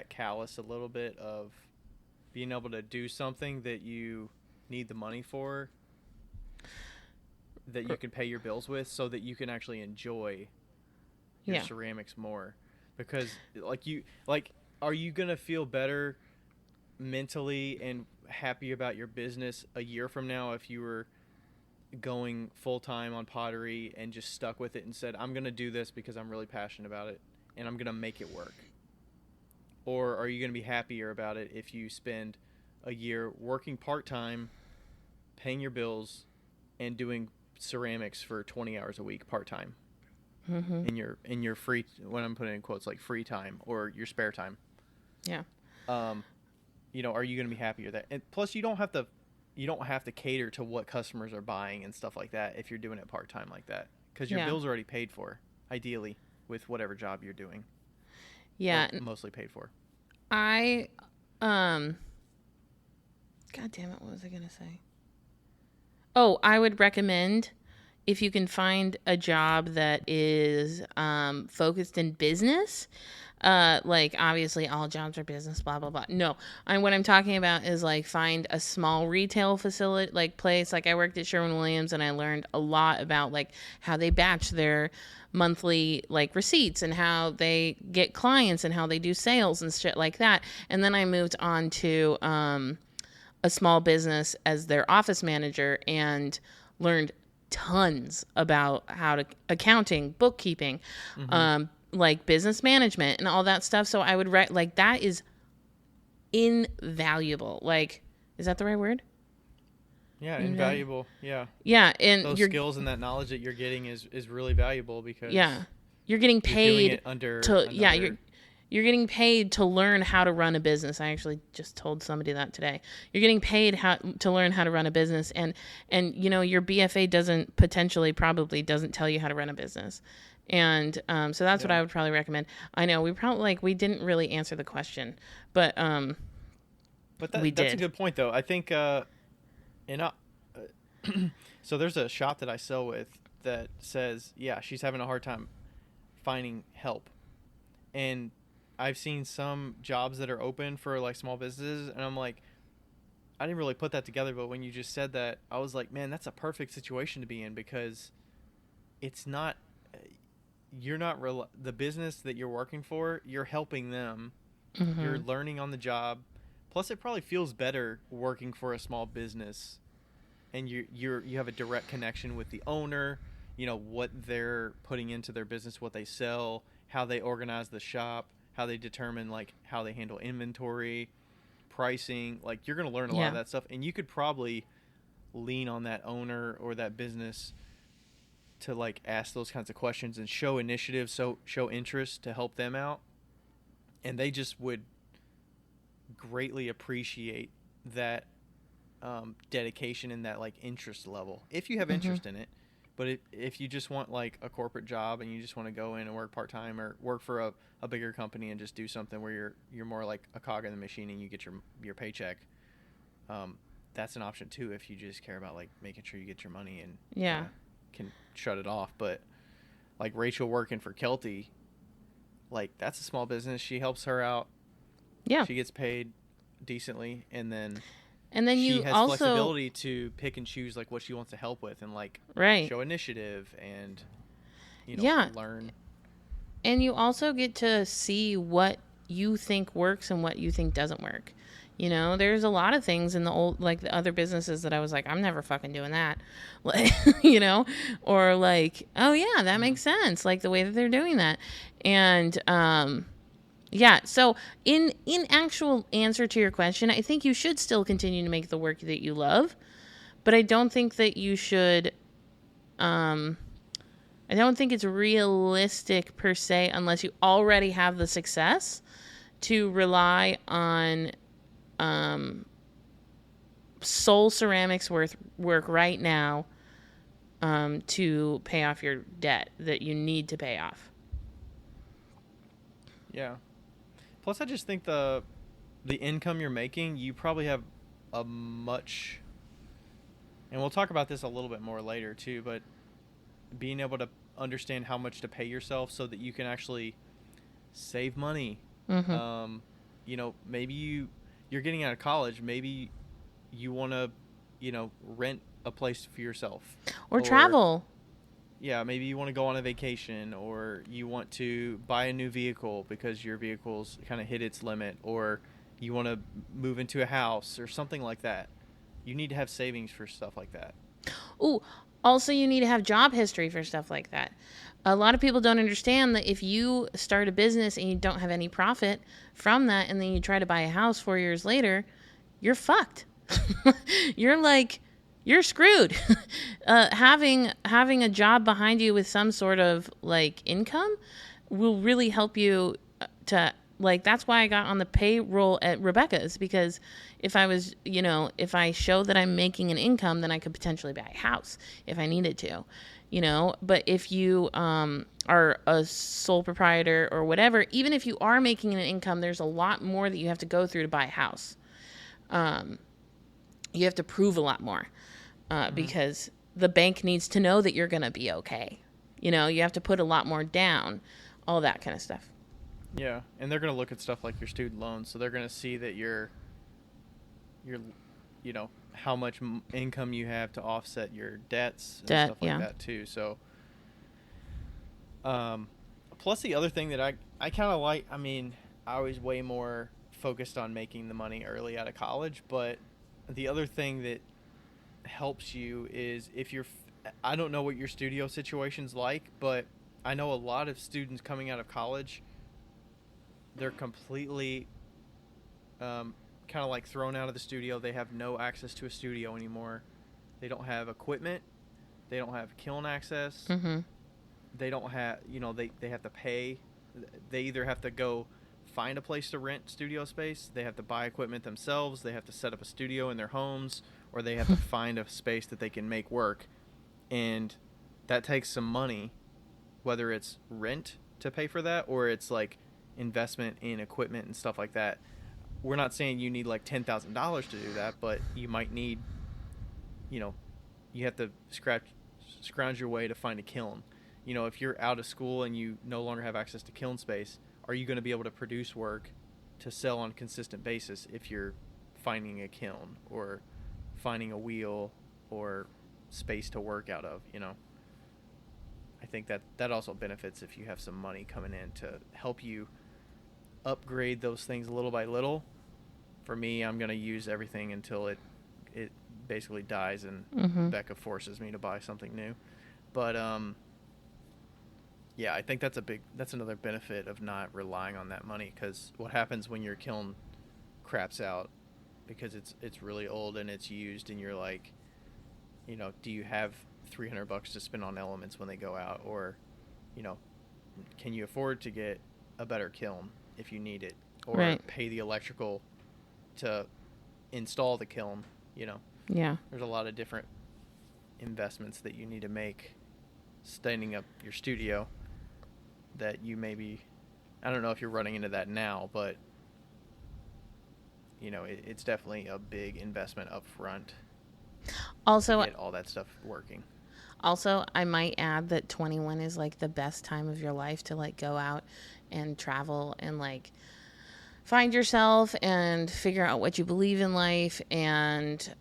callus a little bit of being able to do something that you need the money for, that you can pay your bills with, so that you can actually enjoy your ceramics more. Because are you going to feel better mentally and happy about your business a year from now if you were going full-time on pottery and just stuck with it and said, I'm going to do this because I'm really passionate about it and I'm going to make it work? Or are you going to be happier about it if you spend a year working part-time, paying your bills, and doing ceramics for 20 hours a week part-time in your free, when I'm putting in quotes, like free time or your spare time? Yeah. You know, are you going to be happier that? And plus, you don't have to cater to what customers are buying and stuff like that if you're doing it part-time like that, because your bills are already paid for, ideally, with whatever job you're doing. Yeah. Mostly paid for. God damn it, what was I going to say? Oh, I would recommend, if you can find a job that is focused in business, like obviously all jobs are business, blah, blah, blah. No, what I'm talking about is like find a small retail facility, like place. Like I worked at Sherwin-Williams and I learned a lot about like how they batch their monthly like receipts and how they get clients and how they do sales and shit like that. And then I moved on to a small business as their office manager and learned tons about how to accounting, bookkeeping, like business management and all that stuff. So I would like that is invaluable. Like, is that the right word? Yeah, invaluable. Yeah. Yeah, and those skills and that knowledge that you're getting is really valuable, because you're getting paid you're getting paid to learn how to run a business. I actually just told somebody that today. You're getting paid to learn how to run a business, and you know your BFA probably doesn't tell you how to run a business. And so that's what I would probably recommend. I know we didn't really answer the question, but that's a good point though. I think so there's a shop that I sell with that says, she's having a hard time finding help. And I've seen some jobs that are open for like small businesses, and I'm like, I didn't really put that together, but when you just said that, I was like, man, that's a perfect situation to be in, because it's not, the business that you're working for, you're helping them. You're learning on the job. Plus, it probably feels better working for a small business, and you have a direct connection with the owner. You know what they're putting into their business, what they sell, how they organize the shop, how they determine like how they handle inventory, pricing. Like, you're going to learn a lot of that stuff, and you could probably lean on that owner or that business to like ask those kinds of questions and show initiative, show interest to help them out, and they just would greatly appreciate that dedication and that like interest level, if you have interest in it. But if you just want like a corporate job and you just want to go in and work part-time or work for a bigger company and just do something where you're more like a cog in the machine and you get your paycheck, that's an option too, if you just care about like making sure you get your money and can shut it off. But like Rachel working for Kelty, like that's a small business. She helps her out. Yeah. She gets paid decently, and then And then she you has also, flexibility to pick and choose like what she wants to help with, and like right. show initiative and Yeah. learn. And you also get to see what you think works and what you think doesn't work. There's a lot of things in the old, like the other businesses that I was like, I'm never fucking doing that. Like, or like, oh yeah, that Mm-hmm. makes sense. Like the way that they're doing that. And, yeah. So in actual answer to your question, I think you should still continue to make the work that you love, but I don't think that you should, um, I don't think it's realistic per se unless you already have the success to rely on soul ceramics work right now to pay off your debt that you need to pay off. Yeah. Plus, I just think the income you're making, you probably have a much, and we'll talk about this a little bit more later too, but being able to understand how much to pay yourself so that you can actually save money. Mm-hmm. Maybe you're getting out of college, maybe you want to, rent a place for yourself, Or or travel. yeah, maybe you want to go on a vacation, or you want to buy a new vehicle because your vehicle's kind of hit its limit, or you want to move into a house or something like that. You need to have savings for stuff like that. Ooh, also you need to have job history for stuff like that. A lot of people don't understand that if you start a business and you don't have any profit from that and then you try to buy a house 4 years later, you're fucked. you're like you're screwed. Having a job behind you with some sort of like income will really help you to like. That's why I got on the payroll at Rebecca's, because if I was, if I show that I'm making an income, then I could potentially buy a house if I needed to. But if you are a sole proprietor or whatever, even if you are making an income, there's a lot more that you have to go through to buy a house. You have to prove a lot more because the bank needs to know that you're going to be okay. You have to put a lot more down, all that kind of stuff. Yeah, and they're going to look at stuff like your student loans, so they're going to see that you're how much income you have to offset your debts and Debt, stuff like yeah. that too. So plus the other thing that I kind of like, I mean, I was way more focused on making the money early out of college, but the other thing that helps you is if you're I don't know what your studio situation's like, but I know a lot of students coming out of college, they're completely kind of like thrown out of the studio. They have no access to a studio anymore. They don't have equipment. They don't have kiln access. Mm-hmm. They don't have, they have to pay. They either have to go find a place to rent studio space, they have to buy equipment themselves, they have to set up a studio in their homes, or they have to find a space that they can make work. And that takes some money, whether it's rent to pay for that or it's like investment in equipment and stuff like that. We're not saying you need like $10,000 to do that, but you might need, you have to scrounge your way to find a kiln. If you're out of school and you no longer have access to kiln space, are you going to be able to produce work to sell on a consistent basis if you're finding a kiln or finding a wheel or space to work out of? I think that also benefits if you have some money coming in to help you upgrade those things little by little. For me, I'm going to use everything until it basically dies and Becca forces me to buy something new. But yeah, I think that's another benefit of not relying on that money, because what happens when your kiln craps out because it's really old and it's used, and you're like, do you have $300 to spend on elements when they go out, or can you afford to get a better kiln if you need it, or Right. pay the electrical to install the kiln? Yeah. There's a lot of different investments that you need to make standing up your studio that you maybe, I don't know if you're running into that now, but it's definitely a big investment up front Also, to get all that stuff working. Also, I might add that 21 is like the best time of your life to like go out and travel and like find yourself and figure out what you believe in life and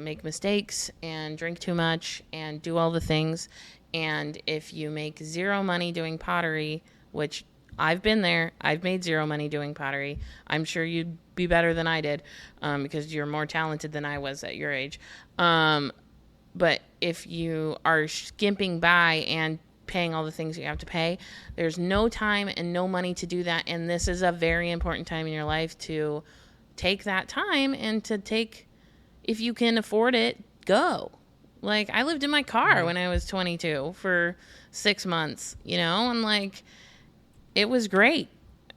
make mistakes and drink too much and do all the things. And if you make zero money doing pottery, which I've been there, I've made zero money doing pottery. I'm sure you'd be better than I did because you're more talented than I was at your age. But if you are skimping by and paying all the things you have to pay, there's no time and no money to do that. And this is a very important time in your life to take that time and to take, if you can afford it, go. Like, I lived in my car when I was 22 for 6 months, you know, and like, it was great.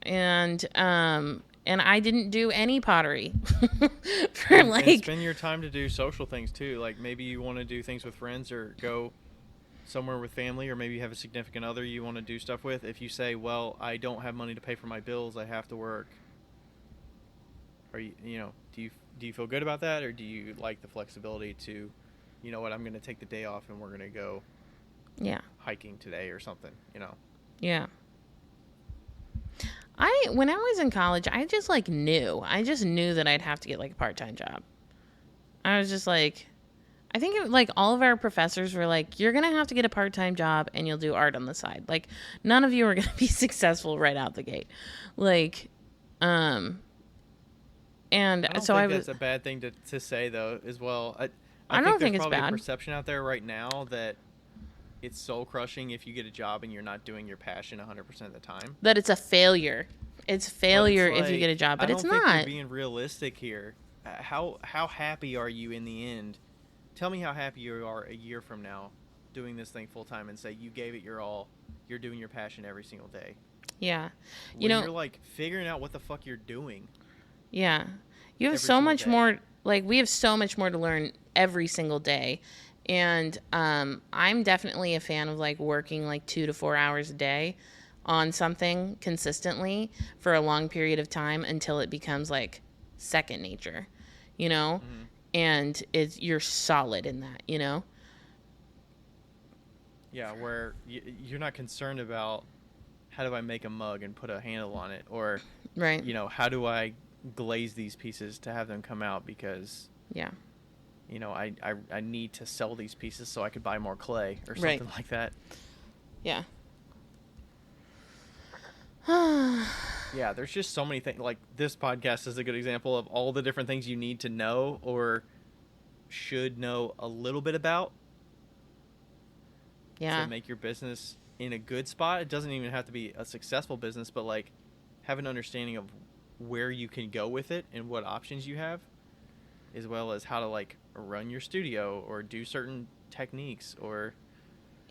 And I didn't do any pottery for like. And spend your time to do social things too. Like maybe you want to do things with friends or go somewhere with family, or maybe you have a significant other you want to do stuff with. If you say, well, I don't have money to pay for my bills, I have to work. Are you know, do you feel good about that, or do you like the flexibility to, you know what, I'm going to take the day off and we're going to go hiking today or something, you know? Yeah. When I was in college, I just knew that I'd have to get like a part-time job. I was just like, I think all of our professors were like, you're going to have to get a part-time job and you'll do art on the side. Like, none of you are going to be successful right out the gate. Like, and I don't so think that's a bad thing to say though, as well. I don't think think it's there's probably bad. a perception out there right now that it's soul crushing if you get a job and you're not doing your passion 100% of the time. That it's a failure. It's failure if you get a job, but it's not. I don't think you're being realistic here. How happy are you in the end? Tell me how happy you are a year from now doing this thing full time and say you gave it your all. You're doing your passion every single day. Yeah. You're like figuring out what the fuck you're doing. Yeah. You have so much more, like we have so much more to learn every single day. And I'm definitely a fan of like working like 2 to 4 hours a day on something consistently for a long period of time until it becomes like second nature, you know? Mm-hmm. And you're solid in that, you know? Yeah, where you're not concerned about how do I make a mug and put a handle on it, or, right, you know, how do I glaze these pieces to have them come out because, you know, I need to sell these pieces so I could buy more clay or something like that. Yeah. Yeah, there's just so many things. Like, this podcast is a good example of all the different things you need to know or should know a little bit about to make your business in a good spot. It doesn't even have to be a successful business, but, like, have an understanding of where you can go with it and what options you have, as well as how to, like, run your studio or do certain techniques or,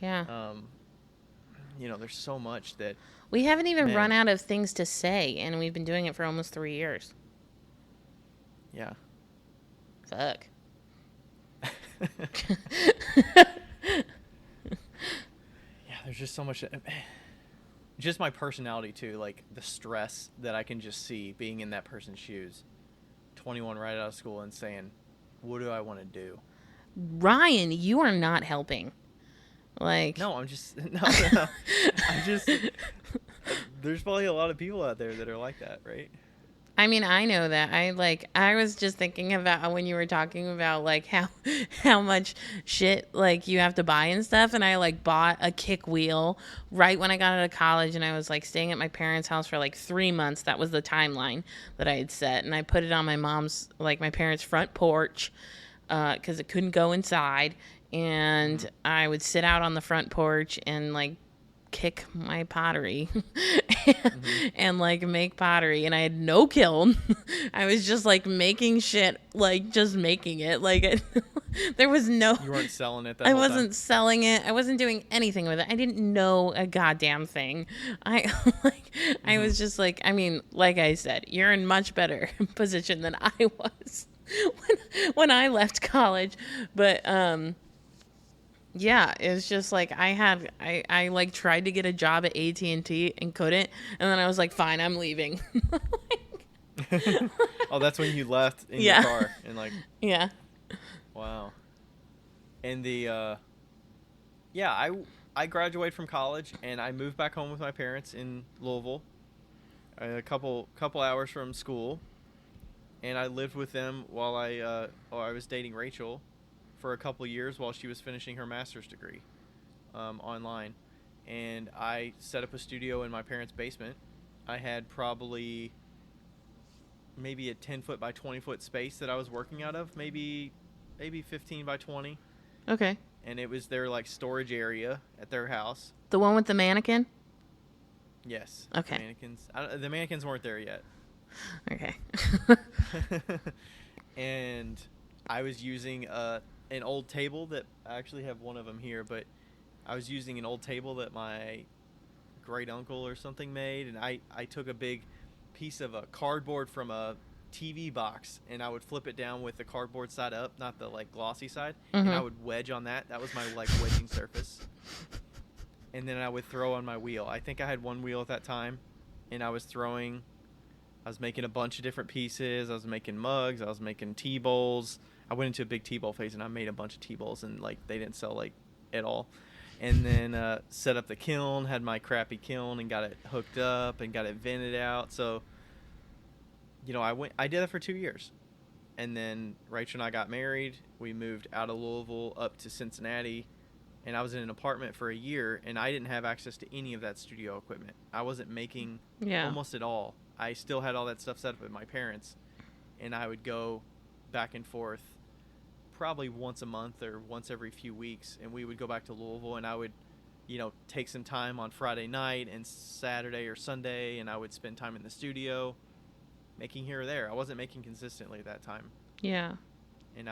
you know, there's so much that we haven't even run out of things to say, and we've been doing it for almost 3 years. Yeah. Fuck. Yeah, there's just so much. Just my personality too, like the stress that I can just see being in that person's shoes, 21 right out of school and saying, "What do I want to do?" Ryan, you are not helping. Like, no, I'm just there's probably a lot of people out there that are like that, right? I mean, I know that. I was just thinking about when you were talking about like how much shit like you have to buy and stuff, and I like bought a kick wheel right when I got out of college, and I was like staying at my parents' house for like 3 months. That was the timeline that I had set, and I put it on my my parents' front porch because it couldn't go inside. And I would sit out on the front porch and like kick my pottery and like make pottery, and I had no kiln. I was just like making shit, like just making it. Like there was no. You weren't selling it. I wasn't selling it. I wasn't doing anything with it. I didn't know a goddamn thing. I was just like, I mean, like I said, you're in much better position than I was when I left college, but yeah, it was just like I like tried to get a job at AT&T and couldn't, and then I was like, fine, I'm leaving. Oh, that's when you left in your car and like. Yeah. Wow. And the Yeah, I graduated from college and I moved back home with my parents in Louisville, a couple hours from school, and I lived with them while I was dating Rachel for a couple years while she was finishing her master's degree online, and I set up a studio in my parents' basement. I had probably maybe a 10-foot by 20-foot space that I was working out of, maybe 15 by 20, Okay. and it was their like storage area at their house. The one with the mannequin? Yes. Okay. The mannequins weren't there yet. Okay. And I was using an old table that I actually have one of them here, but I was using an old table that my great uncle or something made, and I took a big piece of a cardboard from a TV box and I would flip it down with the cardboard side up, not the like glossy side, and I would wedge on that. That was my like wedging surface. And then I would throw on my wheel. I think I had one wheel at that time, and I was making a bunch of different pieces. I was making mugs. I was making tea bowls. I went into a big tea bowl phase, and I made a bunch of tea bowls, and like they didn't sell like at all. And then set up the kiln, had my crappy kiln, and got it hooked up and got it vented out. So, I did that for 2 years. And then Rachel and I got married. We moved out of Louisville up to Cincinnati, and I was in an apartment for a year, and I didn't have access to any of that studio equipment. I wasn't making almost at all. I still had all that stuff set up with my parents, and I would go back and forth probably once a month or once every few weeks, and we would go back to Louisville, and I would, take some time on Friday night and Saturday or Sunday, and I would spend time in the studio making here or there. I wasn't making consistently at that time. Yeah. And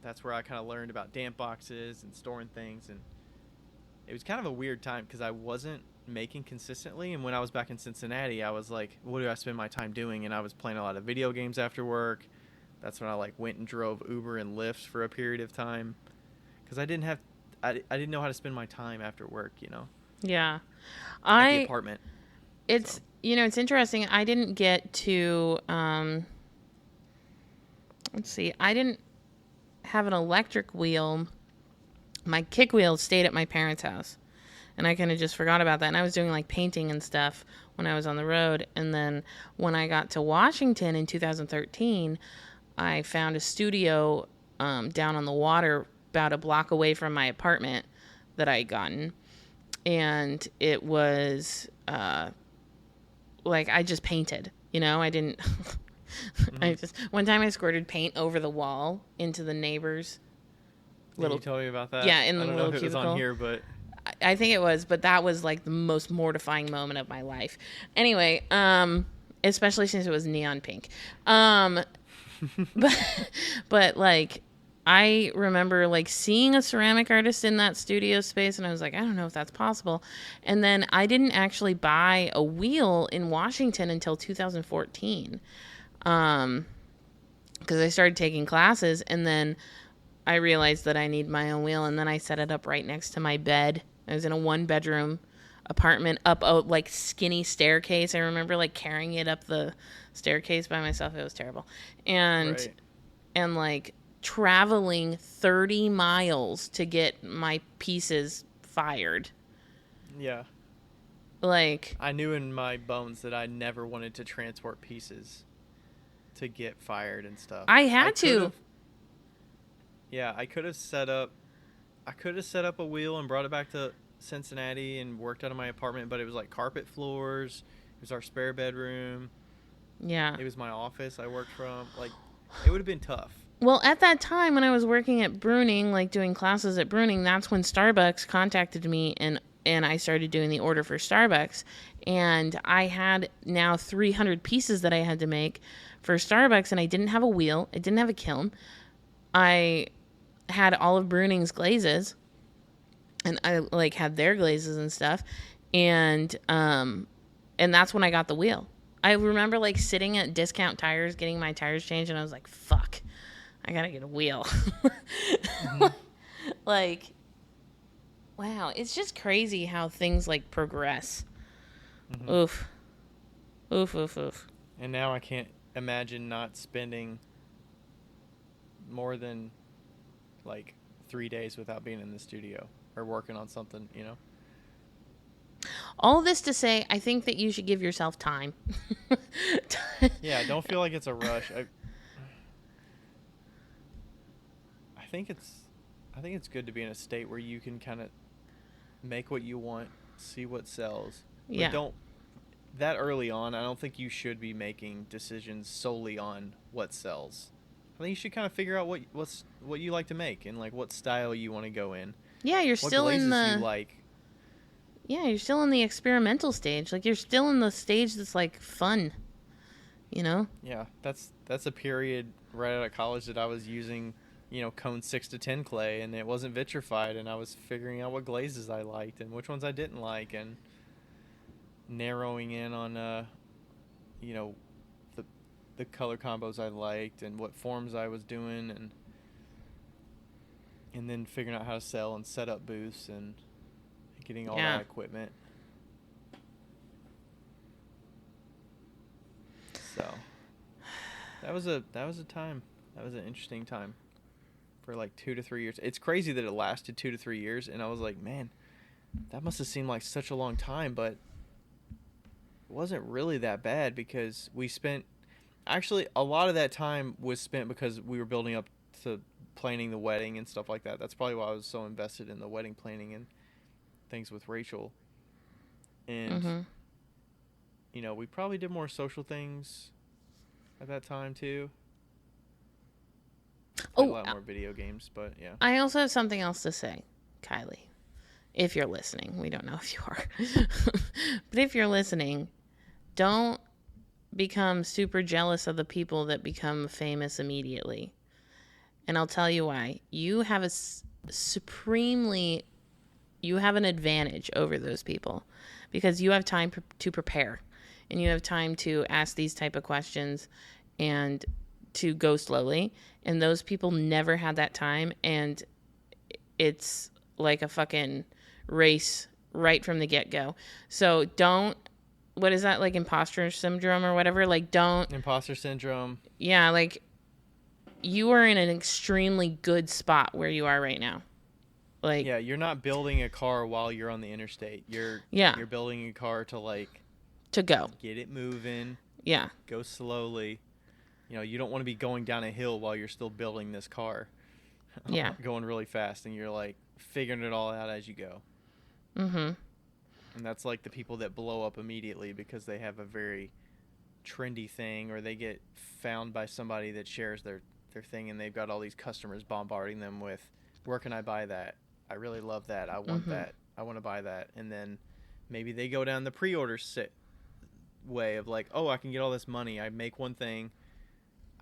that's where I kind of learned about damp boxes and storing things, and it was kind of a weird time because I wasn't making consistently, and when I was back in Cincinnati, I was like, what do I spend my time doing? And I was playing a lot of video games after work. That's when I like went and drove Uber and Lyft for a period of time because I didn't know how to spend my time after work, Yeah. At the apartment. It's it's interesting. I didn't get to let's see. I didn't have an electric wheel. My kick wheel stayed at my parents' house. And I kind of just forgot about that. And I was doing like painting and stuff when I was on the road. And then when I got to Washington in 2013, I found a studio down on the water about a block away from my apartment that I had gotten. And it was like I just painted, I didn't. One time I squirted paint over the wall into the neighbor's little. You told me about that. Yeah, in the I don't little know if cubicle. it was on here, but I think it was, but that was like the most mortifying moment of my life. Anyway, especially since it was neon pink. But like I remember like seeing a ceramic artist in that studio space, and I was like, I don't know if that's possible. And then I didn't actually buy a wheel in Washington until 2014, because I started taking classes, and then I realized that I need my own wheel, and then I set it up right next to my bed. I was in a 1-bedroom apartment up a like skinny staircase. I remember like carrying it up the staircase by myself. It was terrible. And like traveling 30 miles to get my pieces fired. Yeah. Like I knew in my bones that I never wanted to transport pieces to get fired and stuff. I had to. Yeah, I could have set up a wheel and brought it back to Cincinnati and worked out of my apartment, but it was like carpet floors. It was our spare bedroom. Yeah. It was my office I worked from. Like, it would have been tough. Well, at that time when I was working at Bruning, like doing classes at Bruning, that's when Starbucks contacted me and I started doing the order for Starbucks. And I had now 300 pieces that I had to make for Starbucks, and I didn't have a wheel. I didn't have a kiln. I had all of Bruning's glazes, and I like had their glazes and stuff, and that's when I got the wheel. I remember like sitting at Discount Tires getting my tires changed, and I was like, fuck, I gotta get a wheel. Mm-hmm. Like, wow, it's just crazy how things like progress. Mm-hmm. Oof. And now I can't imagine not spending more than like 3 days without being in the studio. or working on something, you know. All this to say, I think that you should give yourself time. Yeah, don't feel like it's a rush. I think it's good to be in a state where you can kind of make what you want, see what sells. But Yeah. don't that early on, I don't think you should be making decisions solely on what sells. I think you should kind of figure out what you like to make and like what style you want to go in. Yeah, you're What still in glazes you the like. Yeah, you're still in the experimental stage. Like you're still in the stage that's like fun. You know? Yeah, that's a period right out of college that I was using, cone 6 to 10 clay, and it wasn't vitrified, and I was figuring out what glazes I liked and which ones I didn't like, and narrowing in on you know, the color combos I liked and what forms I was doing, and then figuring out how to sell and set up booths and getting all that equipment. So that was a time. That was an interesting time for like 2 to 3 years. It's crazy that it lasted 2 to 3 years, and I was like, man, that must have seemed like such a long time, but it wasn't really that bad because we spent actually a lot of that time was spent because we were building up to planning the wedding and stuff like that. That's probably why I was so invested in the wedding planning and things with Rachel. And we probably did more social things at that time too. Played a lot more video games, but yeah. I also have something else to say, Kylie. If you're listening, we don't know if you are. But if you're listening, don't become super jealous of the people that become famous immediately. And I'll tell you why. You have you have an advantage over those people because you have time to prepare and you have time to ask these type of questions and to go slowly. And those people never had that time. And it's like a fucking race right from the get-go. So don't, what is that, like imposter syndrome or whatever? Like don't. Imposter syndrome. Yeah, like you are in an extremely good spot where you are right now. Like, yeah, you're not building a car while you're on the interstate. You're building a car to go. Get it moving. Yeah. Go slowly. You don't want to be going down a hill while you're still building this car. Yeah. Going really fast and you're like figuring it all out as you go. Mhm. And that's like the people that blow up immediately because they have a very trendy thing or they get found by somebody that shares their thing and they've got all these customers bombarding them with, where can I buy that? I really love that. I want that. I want to buy that. And then maybe they go down the pre-order way of like, oh, I can get all this money. I make one thing.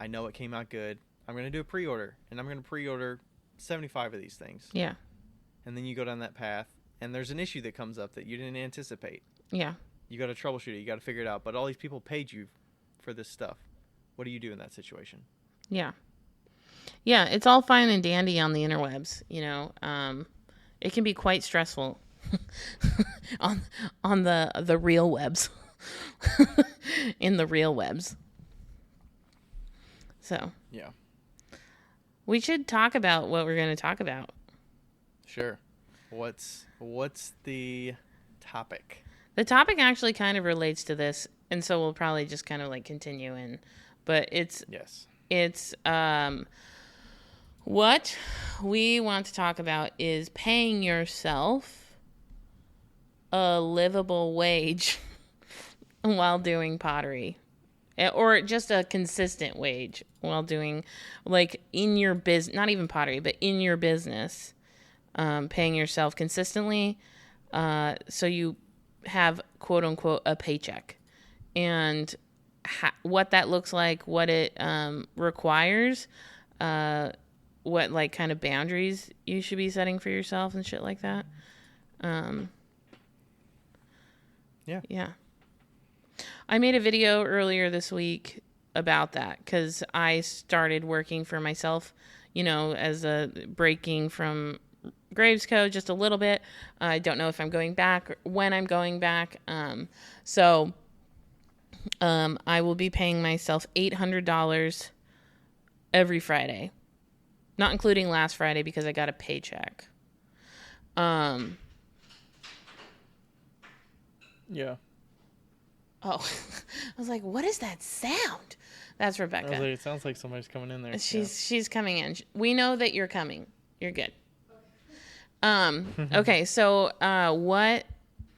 I know it came out good. I'm going to do a pre-order, and I'm going to pre-order 75 of these things. Yeah. And then you go down that path, and there's an issue that comes up that you didn't anticipate. Yeah. You got to troubleshoot it. You got to figure it out. But all these people paid you for this stuff. What do you do in that situation? Yeah. Yeah, it's all fine and dandy on the interwebs, it can be quite stressful on the real webs. In the real webs. So, yeah. We should talk about what we're going to talk about. Sure. What's the topic? The topic actually kind of relates to this, and so we'll probably just kind of like continue in, but it's what we want to talk about is paying yourself a livable wage while doing pottery, or just a consistent wage while doing, like, in your business, not even pottery, but in your business, paying yourself consistently, so you have, quote unquote, a paycheck, and what that looks like, what it requires, what like kind of boundaries you should be setting for yourself and shit like that. Yeah. I made a video earlier this week about that because I started working for myself, as a breaking from Graves Code just a little bit. I don't know if I'm going back or when I'm going back. So I will be paying myself $800 every Friday, not including last Friday because I got a paycheck. Um, Yeah. oh, I was like, what is that sound? That's I was Rebecca. like, it sounds like somebody's coming in there. She's coming in. We know that you're coming. You're good. Okay, so what?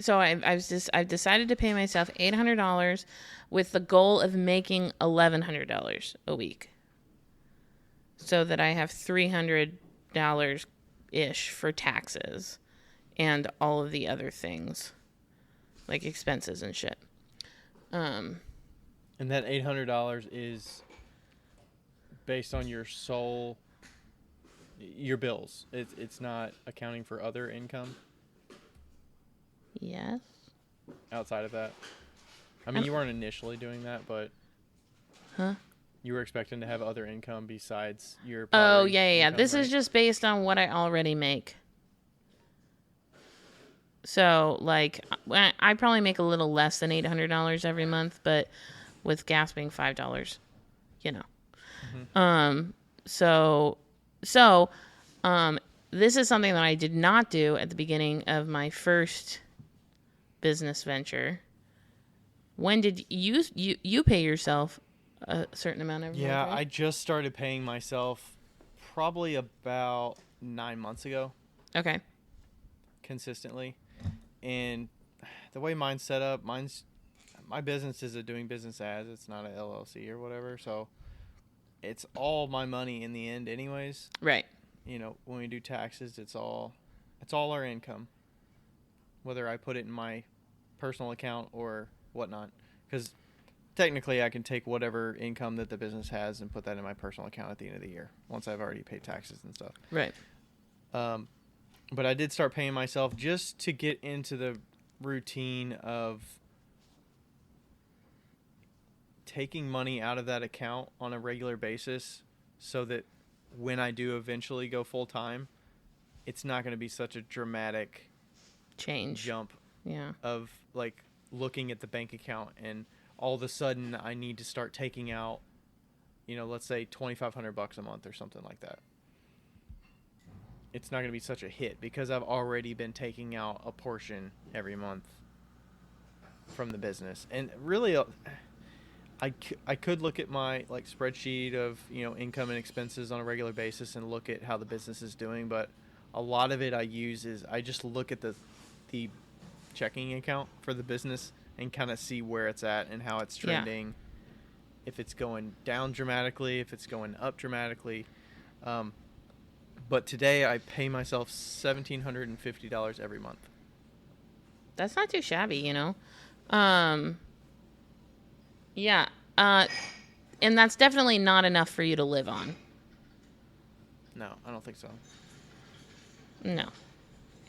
So I've decided to pay myself $800 with the goal of making $1,100 a week, so that I have $300 ish for taxes and all of the other things, like expenses and shit. And that $800 is based on your bills. It's not accounting for other income Yes. outside of that. I mean, you weren't initially doing that, but you were expecting to have other income besides your Oh, pottery yeah. income, This right? is just based on what I already make. So, like, I probably make a little less than $800 every month, but with gas being $5, you know. So, this is something that I did not do at the beginning of my first business venture. When did you pay yourself a certain amount every month? Yeah, right? I just started paying myself probably about 9 months ago Okay. consistently. And the way mine's set up, my business is a doing business as. It's not an LLC or whatever. So it's all my money in the end anyways. Right. You know, when we do taxes, it's all our income, whether I put it in my personal account or whatnot. Because technically I can take whatever income that the business has and put that in my personal account at the end of the year once I've already paid taxes and stuff. Right. But I did start paying myself just to get into the routine of taking money out of that account on a regular basis so that when I do eventually go full time, it's not going to be such a dramatic Change. jump Yeah. of like looking at the bank account and all of a sudden I need to start taking out, let's say $2,500 a month or something like that. It's not going to be such a hit because I've already been taking out a portion every month from the business. And really, I could look at my like spreadsheet of income and expenses on a regular basis and look at how the business is doing, but a lot of it I just look at the checking account for the business and kind of see where it's at and how it's trending. Yeah. If it's going down dramatically, if it's going up dramatically. But today I pay myself $1,750 every month. That's not too shabby, Yeah. And that's definitely not enough for you to live on. No, I don't think so. No,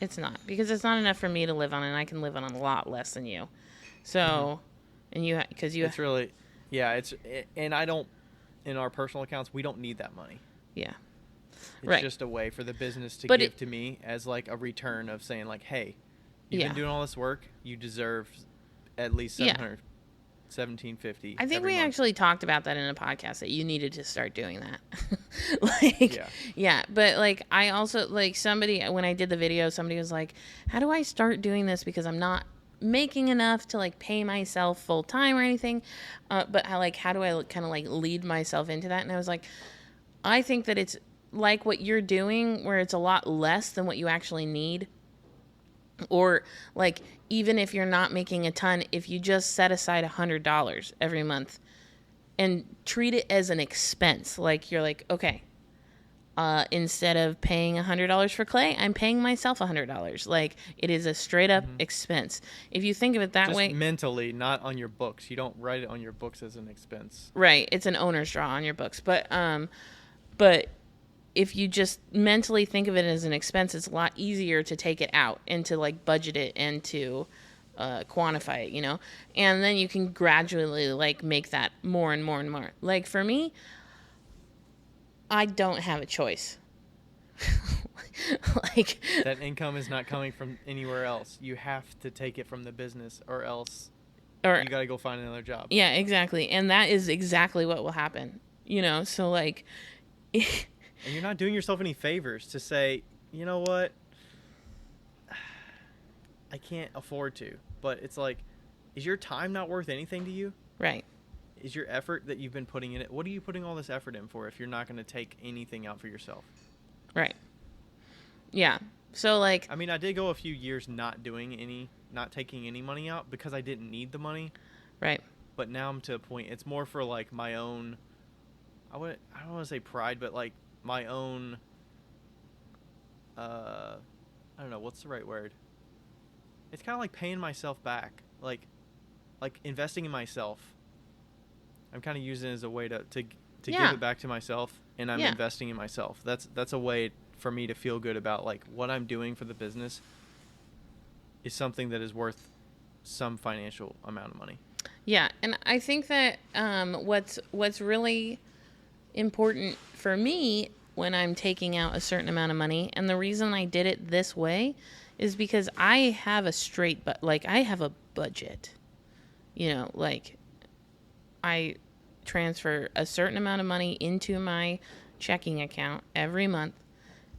it's not. Because it's not enough for me to live on, and I can live on a lot less than you. So, and it's really, yeah, and I don't, in our personal accounts, we don't need that money. Yeah. It's just a way for the business to give to me as like a return of saying like, hey, you've been doing all this work. You deserve at least $1,750. I think we month. actually talked about that in a podcast that you needed to start doing that. But like I also like when I did the video, somebody was like, how do I start doing this because I'm not making enough to like pay myself full time or anything, but how do I kind of like lead myself into that? And I was like, I think that it's like what you're doing where it's a lot less than what you actually need. Or like even if you're not making a ton, if you just set aside $100 every month and treat it as an expense, like you're like, okay, instead of paying $100 for clay, I'm paying myself $100. Like it is a straight up expense. If you think of it that just way, mentally, not on your books. You don't write it on your books as an expense. Right. It's an owner's draw on your books. But if you just mentally think of it as an expense, it's a lot easier to take it out and to like budget it and to quantify it, and then you can gradually like make that more and more and more. Like for me, I don't have a choice. Like that income is not coming from anywhere else. You have to take it from the business or else you got to go find another job. Yeah, exactly. And that is exactly what will happen, so like and you're not doing yourself any favors to say, you know what? I can't afford to. But it's like, is your time not worth anything to you? Right. Is your effort that you've been putting in it? What are you putting all this effort in for if you're not going to take anything out for yourself? Right. Yeah. So like, I mean, I did go a few years not taking any money out because I didn't need the money. right. But now I'm to a point, it's more for like my own, I don't want to say pride, but like my own, I don't know, what's the right word? It's kind of like paying myself back, like investing in myself. I'm kind of using it as a way to give Yeah. it back to myself, and I'm Yeah. investing in myself. That's a way for me to feel good about like what I'm doing for the business is something that is worth some financial amount of money. Yeah, and I think that what's really important for me when I'm taking out a certain amount of money, and the reason I did it this way is because I have a straight like I have a budget. You know, like I transfer a certain amount of money into my checking account every month,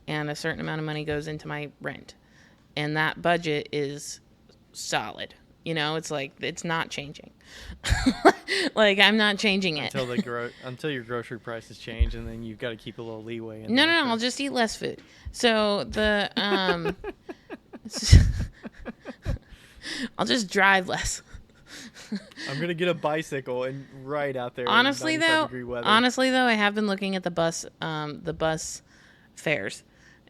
and a certain amount of money goes into my rent. And that budget is solid. You know, it's like it's not changing. Like I'm not changing it Until your grocery prices change, and then you've got to keep a little leeway in No, there. no, no. I'll just eat less food. So the I'll just drive less. I'm gonna get a bicycle and ride out there. Honestly in though, 95-degree weather. I have been looking at the bus fares,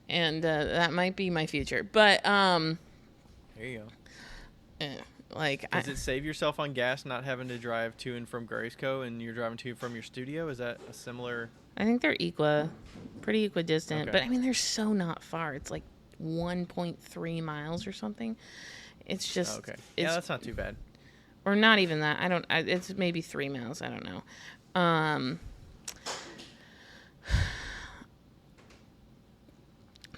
and that might be my future. But there you go. like, Does it save yourself on gas not having to drive to and from Graysco, and you're driving to and from your studio? Is that a similar? I think they're pretty equidistant. Okay. But I mean, they're so not far. It's like 1.3 miles or something. It's just Okay. It's, Yeah, that's not too bad. Or not even that. It's maybe 3 miles. I don't know.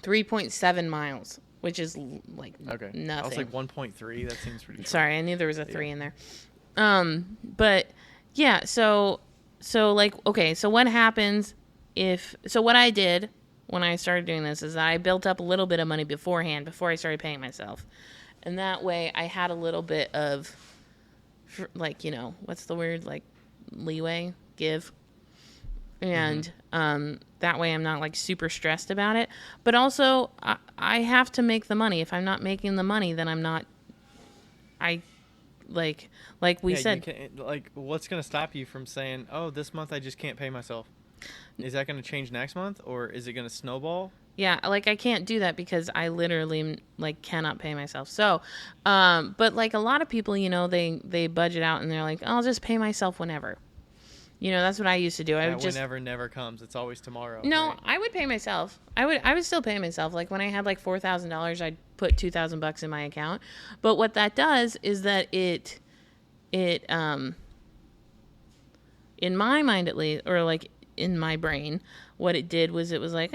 3.7 miles, which is like Okay. nothing. I was like 1.3. That seems pretty. Sorry, I knew there was a 3 in there. But yeah, so like, okay, so what happens what I did when I started doing this is I built up a little bit of money beforehand before I started paying myself. And that way I had a little bit of, like, you know, what's the word? Like, leeway, give. And that way I'm not, like, super stressed about it. But also, I have to make the money. If I'm not making the money, then I'm not, like we said. Like, what's going to stop you from saying, oh, this month I just can't pay myself? Is that going to change next month, or is it going to snowball? Yeah, like I can't do that because I literally like cannot pay myself. So, but like a lot of people, you know, they budget out and they're like, I'll just pay myself whenever. You know, that's what I used to do. I would just whenever never comes. It's always tomorrow. No, right? I would pay myself. I would still pay myself. Like when I had like $4,000, I'd put $2,000 in my account. But what that does is that it in my mind at least, or like in my brain, what it did was it was like,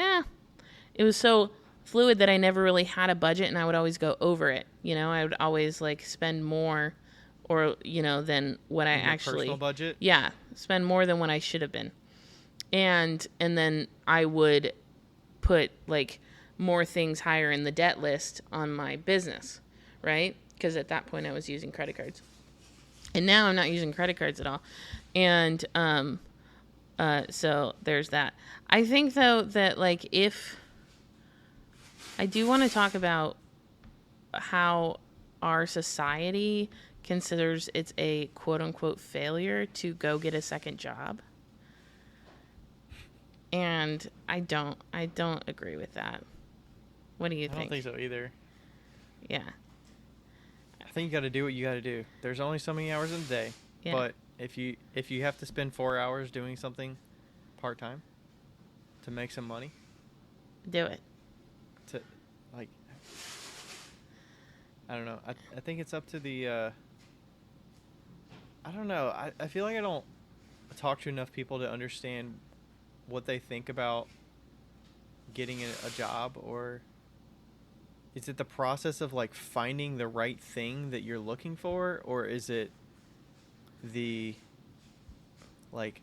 it was so fluid that I never really had a budget, and I would always go over it. You know, I would always like spend more, or you know, than what I actually personal budget. Yeah, spend more than what I should have been, and then I would put like more things higher in the debt list on my business, right? Because at that point I was using credit cards, and now I'm not using credit cards at all, and so there's that. I think though that like if I do want to talk about how our society considers it's a quote-unquote failure to go get a second job. And I don't agree with that. What do you think? I don't think so either. Yeah. I think you got to do what you got to do. There's only so many hours in the day. Yeah. But if you have to spend 4 hours doing something part-time to make some money, do it. to like, I don't know. I think it's up to the I don't know. I feel like I don't talk to enough people to understand what they think about getting a job, or is it the process of like finding the right thing that you're looking for, or is it the like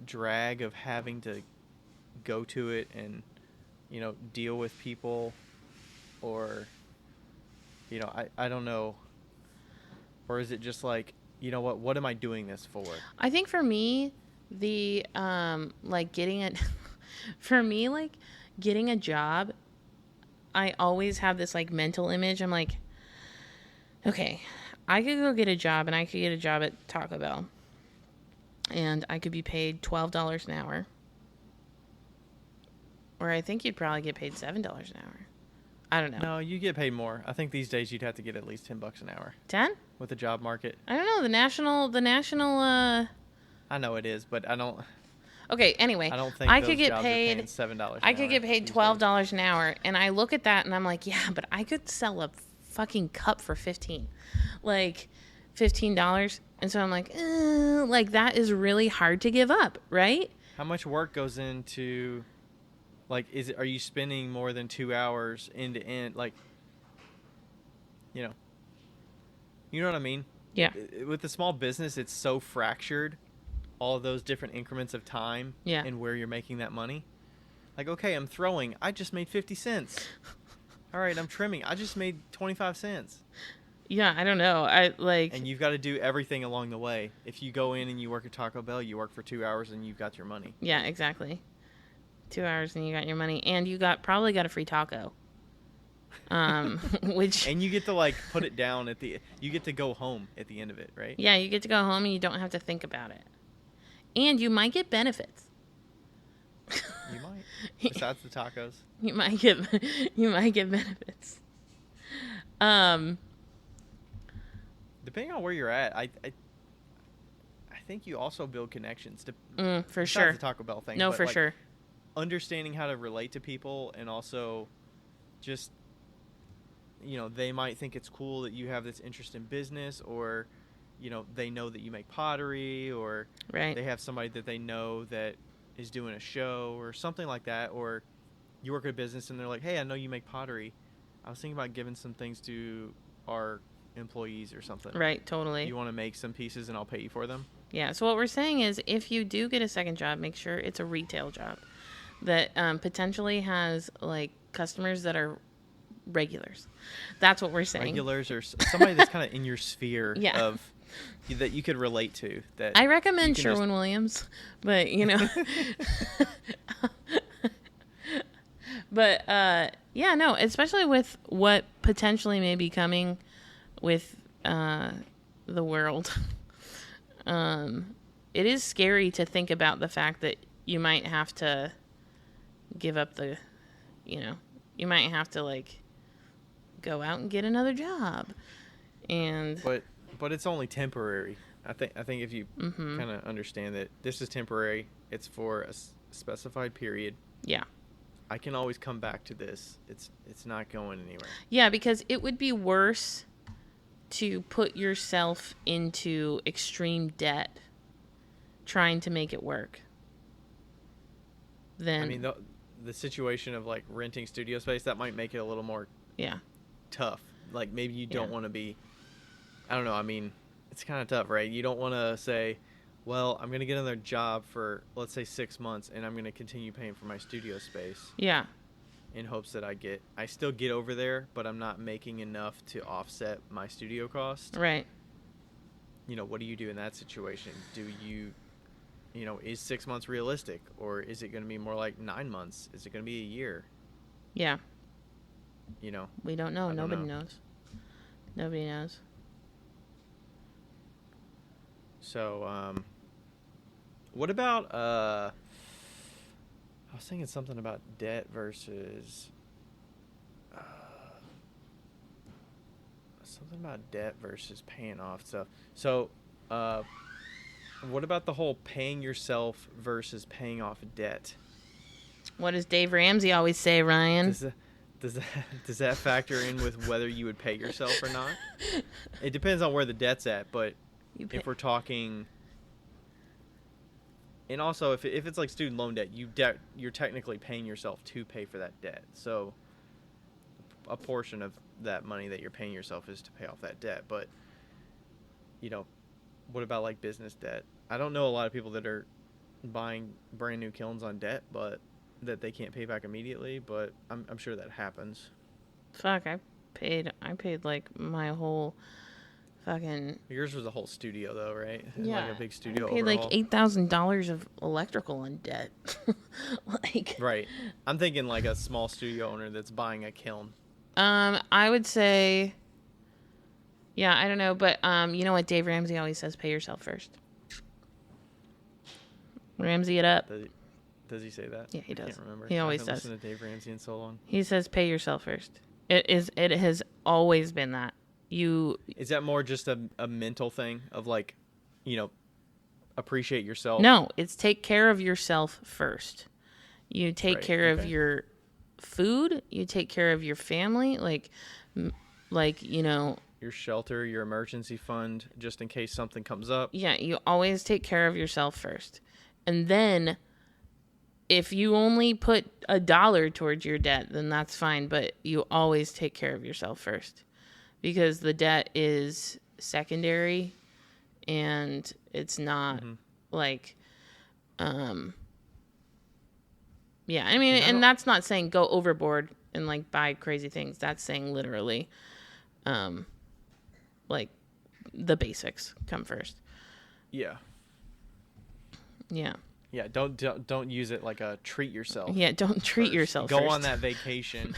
drag of having to go to it and, you know, deal with people, or I don't know. Or is it just like, what am I doing this for? I think for me, the like getting it for me, like getting a job, I always have this like mental image. I'm like, okay, I could go get a job and I could get a job at Taco Bell and I could be paid $12 an hour. Or I think you'd probably get paid $7 an hour. I don't know. No, you get paid more. I think these days you'd have to get at least $10 an hour 10? with the job market. I don't know. The national I know it is, but I don't Okay, anyway, I don't think I those could get jobs paid are paying $7 an I hour could get paid these days. $12 an hour, and I look at that and I'm like, yeah, but I could sell a fucking cup for 15, like $15, and so I'm like that is really hard to give up, right? How much work goes into, like, are you spending more than 2 hours end to end, like, you know what I mean? Yeah, With the small business, it's so fractured, all of those different increments of time, yeah, and where you're making that money. Like, okay, I'm throwing, I just made 50 cents. All right, I'm trimming, I just made 25 cents. yeah. I don't know. I like, And you've got to do everything along the way. If you go in and you work at Taco Bell, you work for 2 hours and you've got your money. yeah, exactly. 2 hours and you got your money, and you probably got a free taco. Which And you get to like put it down you get to go home at the end of it, right? yeah, you get to go home and you don't have to think about it, and you might get benefits. You might. Besides the tacos. You might get benefits. Depending on where you're at, I think you also build connections to For besides sure. the Taco Bell thing. No, but, for like, sure. understanding how to relate to people, and also just, they might think it's cool that you have this interest in business, or they know that you make pottery, or Right. they have somebody that they know that is doing a show or something like that, or you work at a business and they're like, hey, I know you make pottery. I was thinking about giving some things to our employees or something. Right, totally. You want to make some pieces and I'll pay you for them? Yeah, so what we're saying is if you do get a second job, make sure it's a retail job that potentially has like customers that are regulars. That's what we're saying. Regulars, or somebody that's kind of in your sphere Yeah. of that you could relate to. That I recommend you can Sherwin-Williams, but but yeah, no, especially with what potentially may be coming with the world. It is scary to think about the fact that you might have to give up you might have to like go out and get another job, and but it's only temporary. I think if you kind of understand that this is temporary, it's for a specified period. yeah. I can always come back to this. It's not going anywhere. Yeah, because it would be worse to put yourself into extreme debt trying to make it work than I mean, the situation of like renting studio space, that might make it a little more yeah. tough. Like maybe you don't Yeah. want to be, I don't know. I mean, it's kind of tough, right? You don't want to say, well, I'm going to get another job for, let's say, 6 months, and I'm going to continue paying for my studio space Yeah. in hopes that I still get over there, but I'm not making enough to offset my studio cost. Right. What do you do in that situation? Do you, is 6 months realistic, or is it going to be more like 9 months? Is it going to be a year? Yeah. We don't know. I don't Nobody know. knows. Nobody knows. So, what about, I was thinking something about debt versus, paying off stuff. So, what about the whole paying yourself versus paying off debt? What does Dave Ramsey always say, Ryan? Does that factor in with whether you would pay yourself or not? It depends on where the debt's at, but if we're talking, and also if it's like student loan debt, you're technically paying yourself to pay for that debt. So a portion of that money that you're paying yourself is to pay off that debt. But what about like business debt? I don't know a lot of people that are buying brand new kilns on debt, but that they can't pay back immediately. But I'm sure that happens. Fuck, I paid like my whole fucking. Yours was a whole studio though, right? Yeah, Like a big studio I paid overall. like $8,000 of electrical in debt. Like, Right. I'm thinking like a small studio owner that's buying a kiln. I would say, yeah, I don't know, but you know what Dave Ramsey always says: pay yourself first. Ramsey it up. Does he say that? Yeah, he does. I can't remember. He always I haven't does. listened to Dave Ramsey in so long. He says pay yourself first. It has always been that. Is that more just a mental thing of like, you know, appreciate yourself? No, it's take care of yourself first. You take care of okay. your food, you take care of your family, like you know, Your shelter, your emergency fund, just in case something comes up. yeah, you always take care of yourself first. And then if you only put $1 towards your debt, then that's fine, but you always take care of yourself first. Because the debt is secondary and it's not like yeah, I mean, and that's not saying go overboard and like buy crazy things. That's saying literally like the basics come first. Yeah. Yeah. Yeah, don't use it like a treat yourself. Yeah, don't treat first. yourself Go first. on that vacation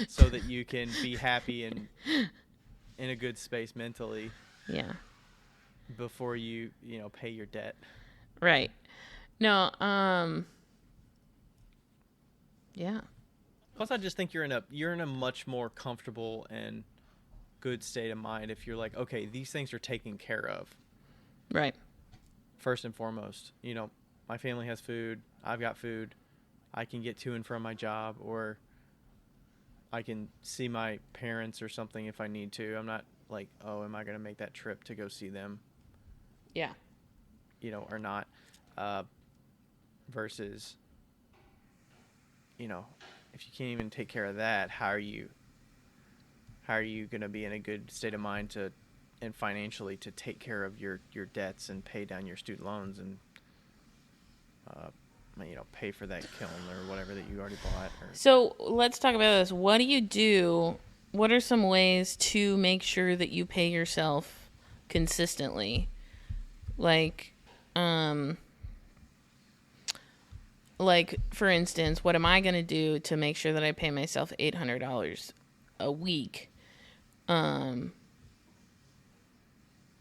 so that you can be happy and in a good space mentally. Yeah. Before you pay your debt. Right. No, yeah. Plus I just think you're in a much more comfortable and good state of mind if you're like, okay, these things are taken care of. Right. First and foremost, my family has food, I've got food, I can get to and from my job, or I can see my parents or something if I need to. I'm not like, oh, am I going to make that trip to go see them? Yeah. Or not. Versus, if you can't even take care of that, how are you going to be in a good state of mind and financially to take care of your debts and pay down your student loans and pay for that kiln or whatever that you already bought? So let's talk about this. What do you do? What are some ways to make sure that you pay yourself consistently? Like for instance, what am I going to do to make sure that I pay myself $800 a week?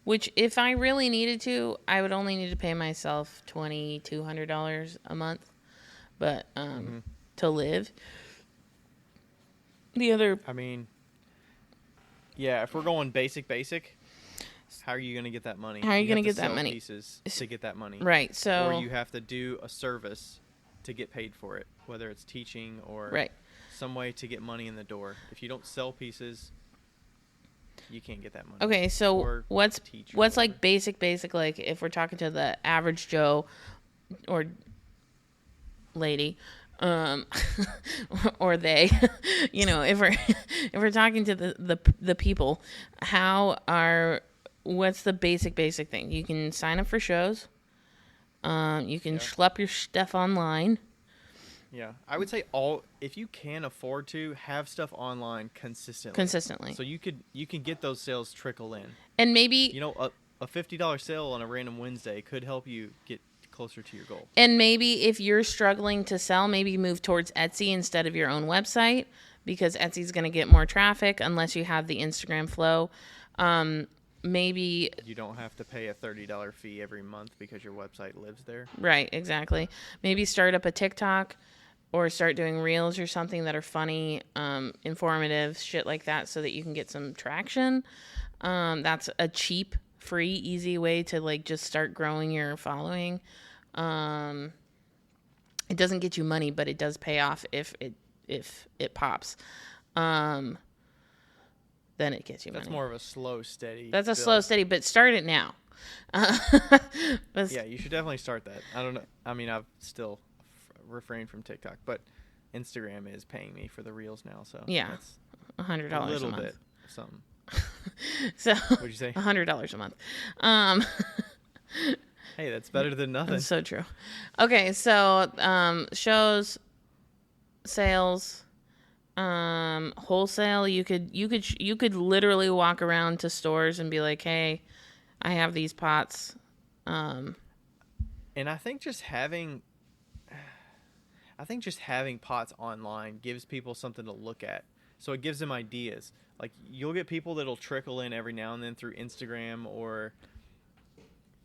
Which if I really needed to, I would only need to pay myself $2,200 a month, but to live. The other, I mean, yeah, if we're going basic, how are you going to get that money? How are you going to get that sell money? Pieces to get that money. Right. So, or you have to do a service to get paid for it, whether it's teaching or some way to get money in the door. If you don't sell pieces, you can't get that money. Okay, so what's like basic, like if we're talking to the average Joe or lady, or they, if we're talking to the people, what's the basic thing? You can sign up for shows. You can schlep your stuff online. Yeah, I would say if you can afford to, have stuff online consistently. So you can get those sales trickle in. And maybe a $50 sale on a random Wednesday could help you get closer to your goal. And maybe if you're struggling to sell, maybe move towards Etsy instead of your own website, because Etsy's going to get more traffic unless you have the Instagram flow. Maybe you don't have to pay a $30 fee every month because your website lives there. Right, exactly. Maybe start up a TikTok or start doing reels or something that are funny, informative, shit like that, so that you can get some traction. That's a cheap, free, easy way to like just start growing your following. It doesn't get you money, but it does pay off if it pops. Then it gets you money. That's more of a slow, steady. That's a slow, steady, but start it now. Yeah, you should definitely start that. I don't know. I mean, I've still refrained from TikTok, but Instagram is paying me for the reels now. So yeah, that's $100 a month. A little bit, something. So what'd you say? $100 a month. Hey, that's better than nothing. That's so true. Okay, so shows, sales, Wholesale, you could literally walk around to stores and be like, "Hey, I have these pots." Um, And I think just having pots online gives people something to look at. So it gives them ideas. Like you'll get people that'll trickle in every now and then through Instagram, or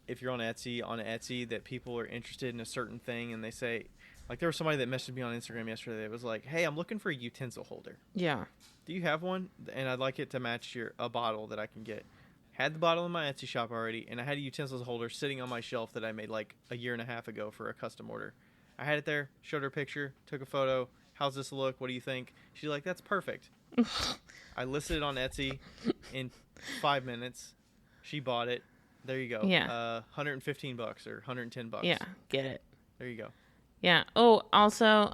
if you're on Etsy that people are interested in a certain thing and they say, like there was somebody that messaged me on Instagram yesterday that was like, "Hey, I'm looking for a utensil holder. yeah. Do you have one? And I'd like it to match a bottle that I can get." Had the bottle in my Etsy shop already, and I had a utensils holder sitting on my shelf that I made like a year and a half ago for a custom order. I had it there, showed her a picture, took a photo. "How's this look? What do you think?" She's like, "That's perfect." I listed it on Etsy in 5 minutes. She bought it. There you go. Yeah. $115 or $110. Yeah, get it. There you go. Yeah. Oh, also,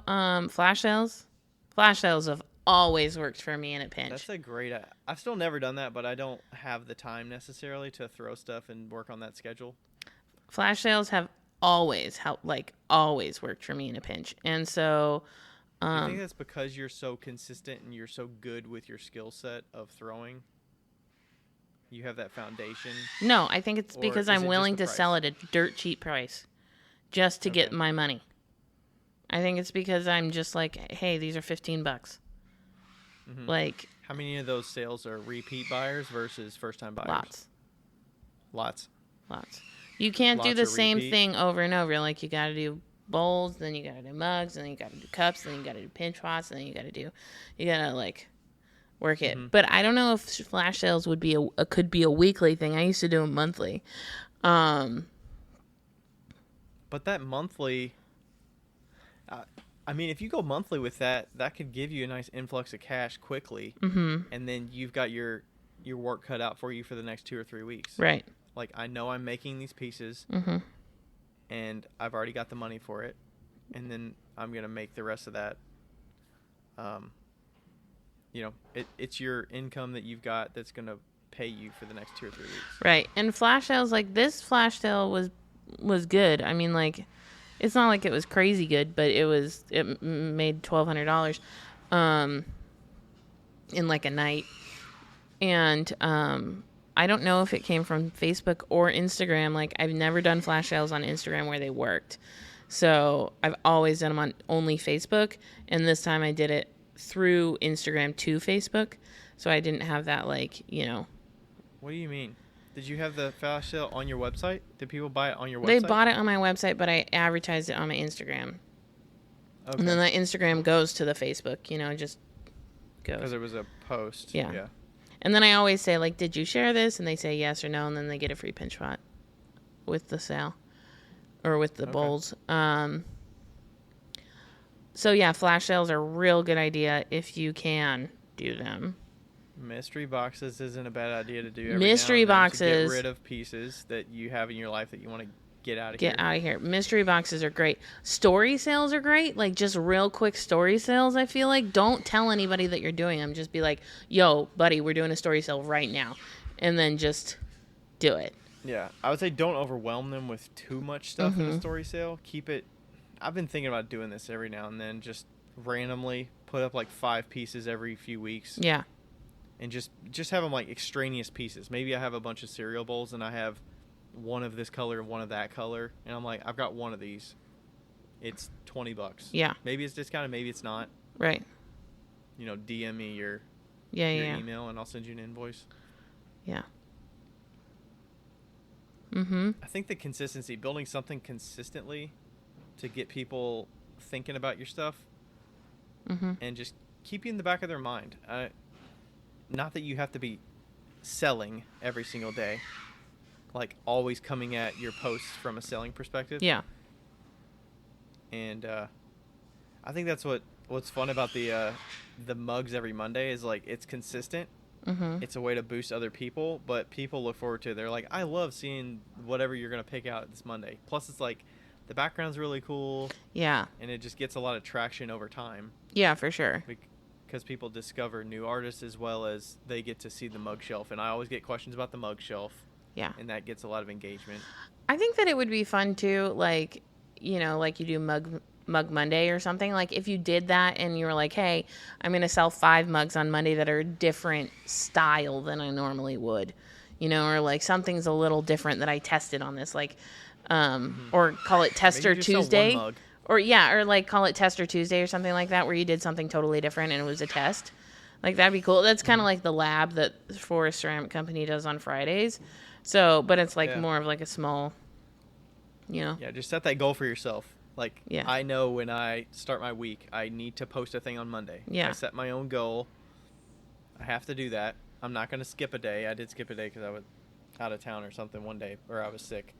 flash sales. Flash sales have always worked for me in a pinch. That's a great. I've still never done that, but I don't have the time necessarily to throw stuff and work on that schedule. Flash sales have always helped, like always worked for me in a pinch, and so. Do you think that's because you're so consistent and you're so good with your skill set of throwing? You have that foundation? No, I think it's because I'm willing to price? sell at a dirt cheap price just to get Okay. my money. I think it's because I'm just like, hey, these are $15. Mm-hmm. Like, how many of those sales are repeat buyers versus first-time buyers? Lots. Lots. You can't do Lots the of same repeat. thing over and over. Like, you got to do bowls, then you got to do mugs, then you got to do cups, then you got to do pinch pots, then you got to like work it. Mm-hmm. But I don't know if flash sales would be could be a weekly thing. I used to do them monthly. But that monthly, I mean, if you go monthly with that, that could give you a nice influx of cash quickly, and then you've got your work cut out for you for the next 2 or 3 weeks. Right. Like, I know I'm making these pieces, and I've already got the money for it, and then I'm gonna make the rest of that. It's your income that you've got that's gonna pay you for the next 2 or 3 weeks. Right. And flash sales, like this flash sale was good. I mean, like, it's not like it was crazy good, but it made $1,200 in like a night. And I don't know if it came from Facebook or Instagram. Like, I've never done flash sales on Instagram where they worked. So I've always done them on only Facebook. And this time I did it through Instagram to Facebook. So I didn't have that, like, What do you mean? Did you have the flash sale on your website? Did people buy it on your website? They bought it on my website, but I advertised it on my Instagram. Okay. And then that Instagram goes to the Facebook, just goes. Because it was a post. Yeah. And then I always say, like, did you share this? And they say yes or no, and then they get a free pinch pot with the sale or with the bowls. So, yeah, flash sales are a real good idea if you can do them. Mystery boxes isn't a bad idea to do every Mystery now and then to boxes. get rid of pieces that you have in your life that you want to get out of Get out of here. Mystery boxes are great. Story sales are great. Like, just real quick story sales, I feel like. Don't tell anybody that you're doing them. Just be like, yo, buddy, we're doing a story sale right now. And then just do it. Yeah. I would say don't overwhelm them with too much stuff in a story sale. Keep it. I've been thinking about doing this every now and then. Just randomly put up like 5 pieces every few weeks. Yeah. And just have them like extraneous pieces. Maybe I have a bunch of cereal bowls and I have one of this color and one of that color, and I'm like, I've got one of these. It's $20. Yeah. Maybe it's discounted, maybe it's not. Right. DM me your Yeah. email and I'll send you an invoice. Yeah. I think the consistency, building something consistently to get people thinking about your stuff, and just keep you in the back of their mind. Not that you have to be selling every single day, like always coming at your posts from a selling perspective. Yeah. And I think that's what's fun about the mugs every Monday is like it's consistent. It's a way to boost other people, but people look forward to it. They're like, I love seeing whatever you're gonna pick out this Monday. Plus, it's like the background's really cool. Yeah. And it just gets a lot of traction over time. Yeah, for sure. Because people discover new artists as well as they get to see the mug shelf. And I always get questions about the mug shelf. Yeah. And that gets a lot of engagement. I think that it would be fun too, like, like you do Mug Monday or something. Like if you did that and you were like, hey, I'm going to sell 5 mugs on Monday that are a different style than I normally would, you know, or like something's a little different that I tested on this, like, or call it Tester Maybe just sell one Tuesday. mug. Or yeah, or like call it Tester Tuesday or something like that, where you did something totally different and it was a test. Like that'd be cool. That's kind of like the lab that Forest Ceramic Company does on Fridays. So, but it's like more of like a small, you know. Yeah, just set that goal for yourself. Like, Yeah. I know when I start my week, I need to post a thing on Monday. Yeah. I set my own goal. I have to do that. I'm not going to skip a day. I did skip a day because I was out of town or something one day, or I was sick.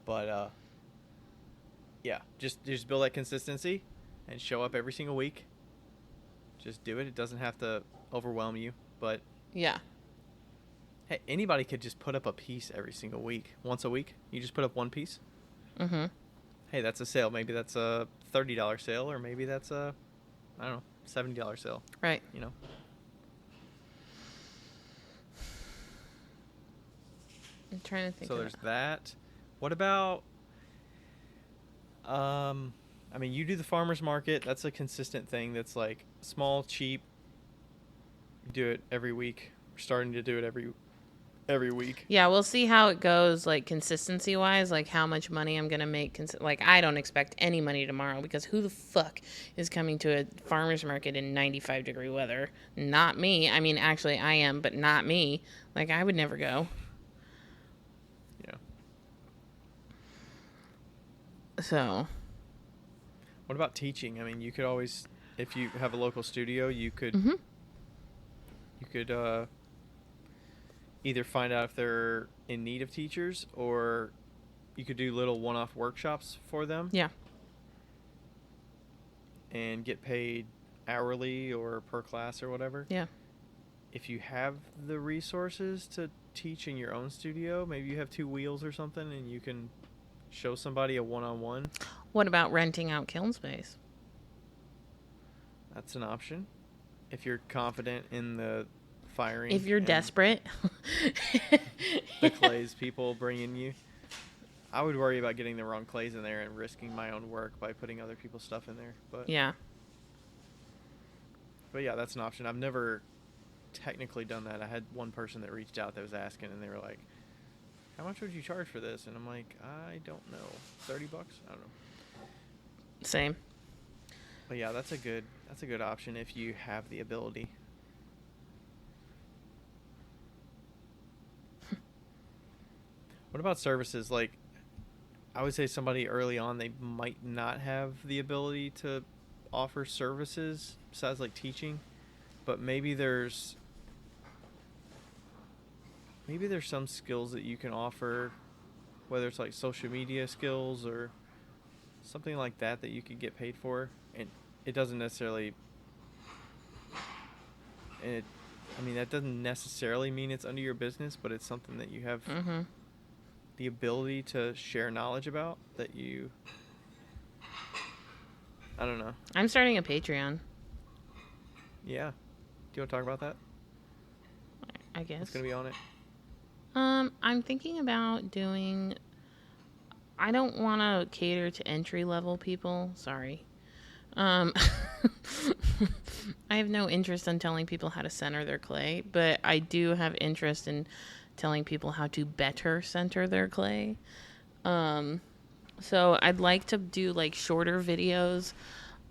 But, yeah, just build that consistency and show up every single week. Just do it. It doesn't have to overwhelm you, but Yeah. hey, anybody could just put up a piece every single week. Once a week, you just put up one piece. Mm-hmm. Hey, that's a sale. Maybe that's a $30 sale, or maybe that's a, I don't know, $70 sale. Right. You know. I'm trying to think. So there's that. What about? I mean, you do the farmers market. That's a consistent thing. That's like small, cheap. You do it every week. We're starting to do it every week. Yeah, we'll see how it goes, like consistency wise, like how much money I'm gonna make. Like I don't expect any money tomorrow because who the fuck is coming to a farmer's market in 95-degree weather? Not me. I mean, actually, I am, but not me. Like I would never go. Yeah. So. What about teaching? I mean, you could always, if you have a local studio, you could. Mm-hmm. You could either find out if they're in need of teachers, or you could do little one-off workshops for them. Yeah. And get paid hourly or per class or whatever. Yeah. If you have the resources to teach in your own studio, maybe you have 2 wheels or something, and you can show somebody a one-on-one. What about renting out kiln space? That's an option. If you're confident in the firing. If you're desperate. The clays people bring in you. I would worry about getting the wrong clays in there and risking my own work by putting other people's stuff in there. But Yeah. But yeah, that's an option. I've never technically done that. I had one person that reached out that was asking, and they were like, how much would you charge for this? And I'm like, I don't know. $30? I don't know. Same. But yeah, that's a good option if you have the ability. What about services? Like, I would say somebody early on, they might not have the ability to offer services besides like teaching, but maybe there's some skills that you can offer, whether it's like social media skills or something like that you could get paid for. And it doesn't necessarily, that doesn't necessarily mean it's under your business, but it's something that you have the ability to share knowledge about that you, I don't know. I'm starting a Patreon. Yeah. Do you want to talk about that? I guess. What's going to be on it? I'm thinking about doing. I don't want to cater to entry level people. Sorry. I have no interest in telling people how to center their clay, but I do have interest in telling people how to better center their clay. So I'd like to do like shorter videos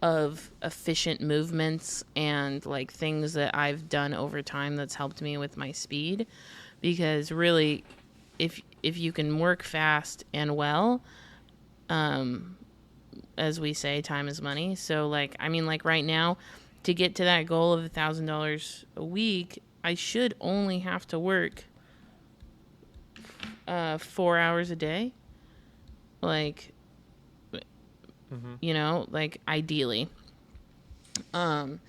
of efficient movements and like things that I've done over time that's helped me with my speed, because really if you can work fast and well, as we say, time is money. So like, I mean, like right now to get to that goal of $1,000 a week, I should only have to work 4 hours a day. Like, you know, like ideally. And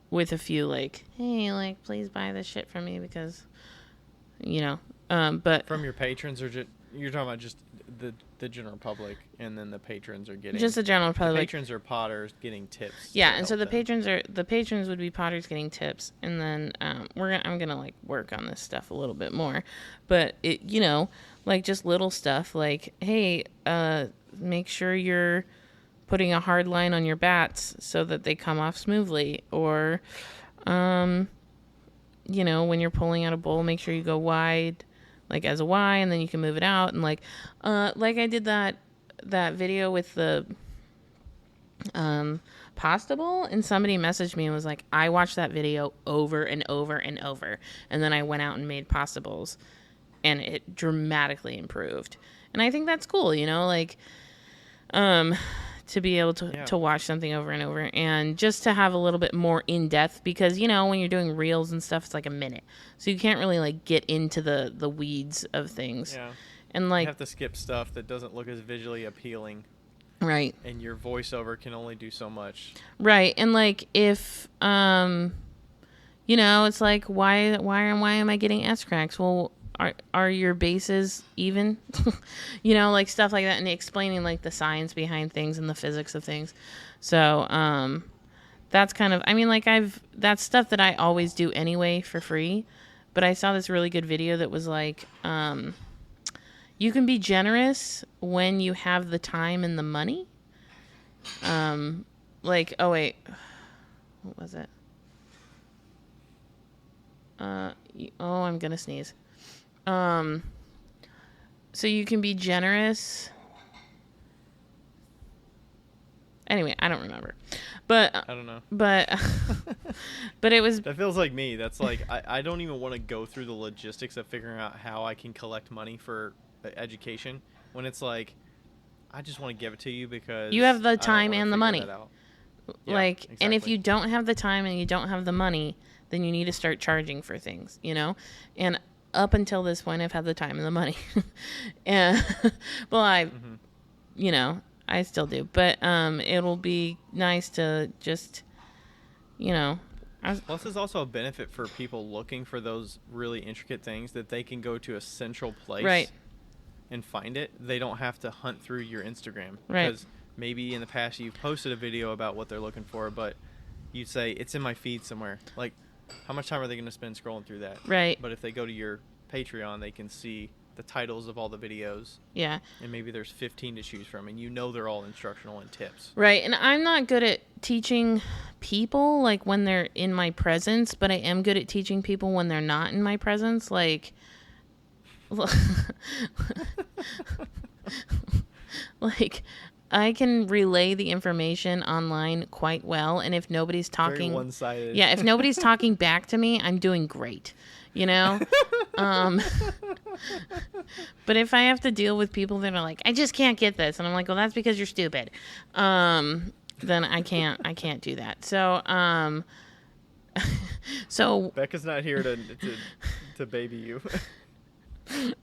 with a few like, hey, like, please buy this shit from me because, you know, but from your patrons, or you're talking about just the general public, and then the patrons are getting just the general public. The patrons are potters getting tips. Yeah, and so the patrons would be potters getting tips, and then I'm gonna like work on this stuff a little bit more, but it, you know, like just little stuff like, hey, make sure your putting a hard line on your bats so that they come off smoothly, or you know, when you're pulling out a bowl, make sure you go wide, like as a Y, and then you can move it out. And like I did that video with the pasta bowl, and somebody messaged me and was like, I watched that video over and over and over, and then I went out and made pasta bowls, and it dramatically improved. And I think that's cool, you know, like to be able to watch something over and over, and just to have a little bit more in depth, because, you know, when you're doing reels and stuff, it's like a minute, so you can't really like get into the weeds of things. Yeah. And like, you have to skip stuff that doesn't look as visually appealing. Right. And your voiceover can only do so much. Right. And like, if you know, it's like, why am I getting S cracks? Well, are your bases even? You know, like stuff like that, and explaining like the science behind things and the physics of things. So that's kind of, I mean, like, that's stuff that I always do anyway for free. But I saw this really good video that was like, you can be generous when you have the time and the money. Like, oh wait, what was it? I'm gonna sneeze. So you can be generous. Anyway, I don't remember, but I don't know. But it was. That feels like me. That's like, I don't even want to go through the logistics of figuring out how I can collect money for education, when it's like, I just want to give it to you because you have the time and the money. Yeah, like, exactly. And if you don't have the time and you don't have the money, then you need to start charging for things, you know? And up until this point, I've had the time and the money. And, well, you know, I still do. But it'll be nice to just, you know. Plus, there's also a benefit for people looking for those really intricate things, that they can go to a central place. Right. And find it. They don't have to hunt through your Instagram. Right. Because maybe in the past you've posted a video about what they're looking for, but you'd say, it's in my feed somewhere. Like, how much time are they going to spend scrolling through that? Right. But if they go to your Patreon, they can see the titles of all the videos. Yeah. And maybe there's 15 to choose from, and you know they're all instructional and tips. Right. And I'm not good at teaching people, like, when they're in my presence, but I am good at teaching people when they're not in my presence. Like, like, I can relay the information online quite well, and if nobody's talking, very one-sided. Yeah, if nobody's talking back to me, I'm doing great, you know. But if I have to deal with people that are like, I just can't get this, and I'm like, well, that's because you're stupid. Then I can't do that. So so Becca's not here to baby you.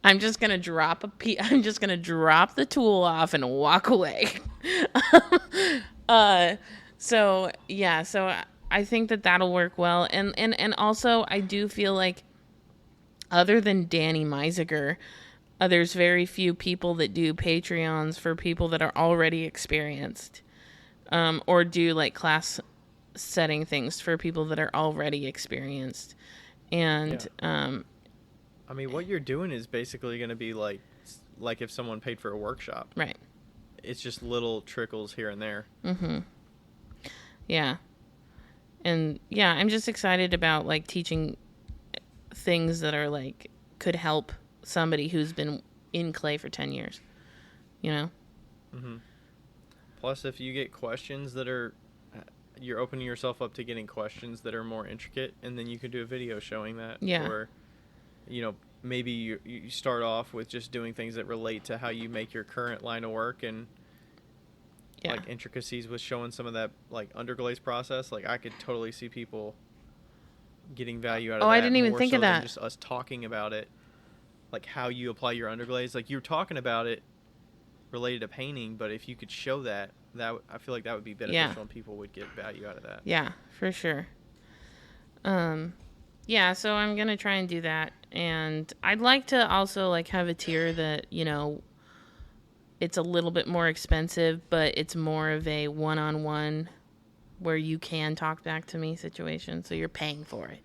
I'm just gonna drop the tool off and walk away. So I think that'll work well, and also I do feel like, other than Danny Meisiger, there's very few people that do Patreons for people that are already experienced, or do like class setting things for people that are already experienced, and I mean, what you're doing is basically going to be like if someone paid for a workshop. Right. It's just little trickles here and there. Mm-hmm. Yeah. And yeah, I'm just excited about like teaching things that are like, could help somebody who's been in clay for 10 years, you know? Mm-hmm. Plus, if you get questions that are, you're opening yourself up to getting questions that are more intricate, and then you could do a video showing that. Yeah. Or, you know, maybe you start off with just doing things that relate to how you make your current line of work, and like intricacies with showing some of that like underglaze process. Like, I could totally see people getting value out of that. Oh, I didn't even more think so of than that. Just us talking about it, like how you apply your underglaze. Like, you're talking about it related to painting, but if you could show that I feel like that would be beneficial, and people would get value out of that. Yeah, for sure. Yeah, so I'm gonna try and do that, and I'd like to also like have a tier that, you know, it's a little bit more expensive, but it's more of a one-on-one where you can talk back to me situation, so you're paying for it,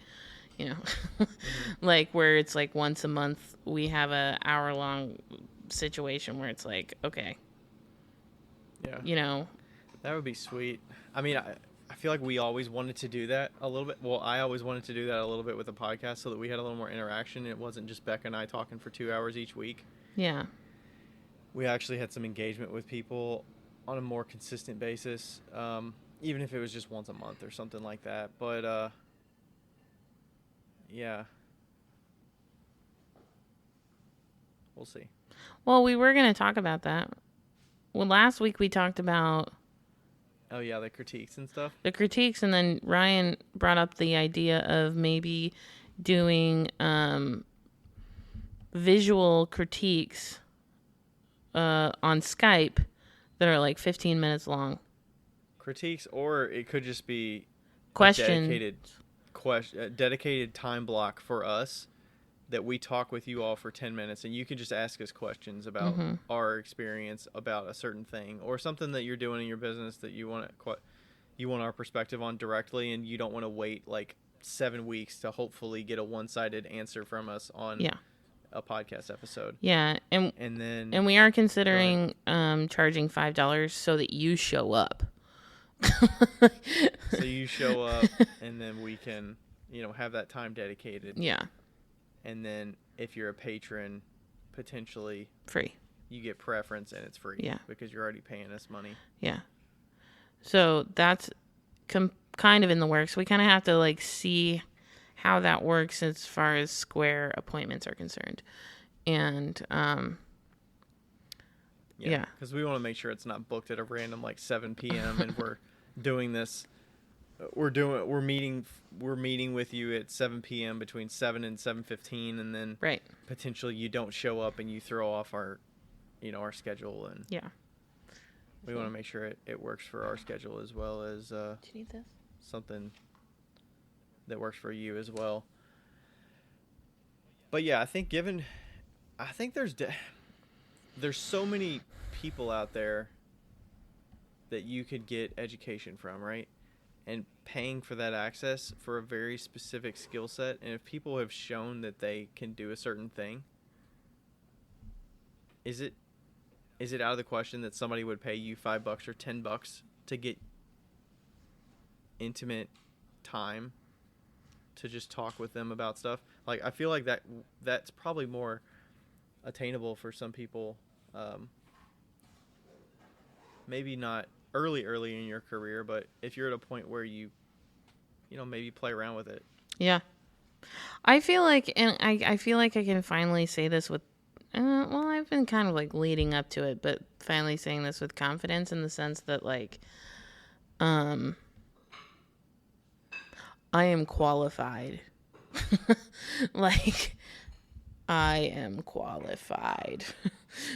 you know. Mm-hmm. Like, where it's like once a month we have a hour-long situation where it's like, okay, Yeah, you know, That would be sweet. I mean, I feel like we always wanted to do that a little bit. Well, I always wanted to do that a little bit with the podcast so that we had a little more interaction. It wasn't just Becca and I talking for 2 hours each week. Yeah. We actually had some engagement with people on a more consistent basis, even if it was just once a month or something like that. But, yeah. We'll see. Well, we were going to talk about that. Well, last week we talked about... Oh, yeah, the critiques and stuff? The critiques, and then Ryan brought up the idea of maybe doing visual critiques on Skype that are like 15 minutes long. Critiques, or it could just be Questions. a dedicated time block for us that we talk with you all for 10 minutes, and you can just ask us questions about our experience about a certain thing or something that you're doing in your business that you want our perspective on directly, and you don't want to wait like 7 weeks to hopefully get a one-sided answer from us on a podcast episode. Yeah, and we are considering charging $5 so that you show up. So you show up, and then we can, have that time dedicated. Yeah. And then if you're a patron, potentially free. You get preference, and it's free. Yeah. Because you're already paying us money. Yeah. So that's kind of in the works. We kind of have to like see how that works as far as Square appointments are concerned. And yeah. Because we want to make sure it's not booked at a random like 7 p.m. and we're doing this. We're meeting with you at 7 p.m. between 7 and 7:15, and then potentially you don't show up and you throw off our schedule, and we want to make sure it works for our schedule as well as do you need this? Something that works for you as well. But yeah, I think there's so many people out there that you could get education from, right? And paying for that access for a very specific skill set. And if people have shown that they can do a certain thing, is it out of the question that somebody would pay you $5 or $10 to get intimate time to just talk with them about stuff? Like, I feel like that's probably more attainable for some people. Maybe not early in your career, but if you're at a point where you maybe play around with it. Yeah. I feel like, and I feel like I can finally say this with, well, I've been kind of like leading up to it, but finally saying this with confidence in the sense that like, I am qualified. Like, I am qualified.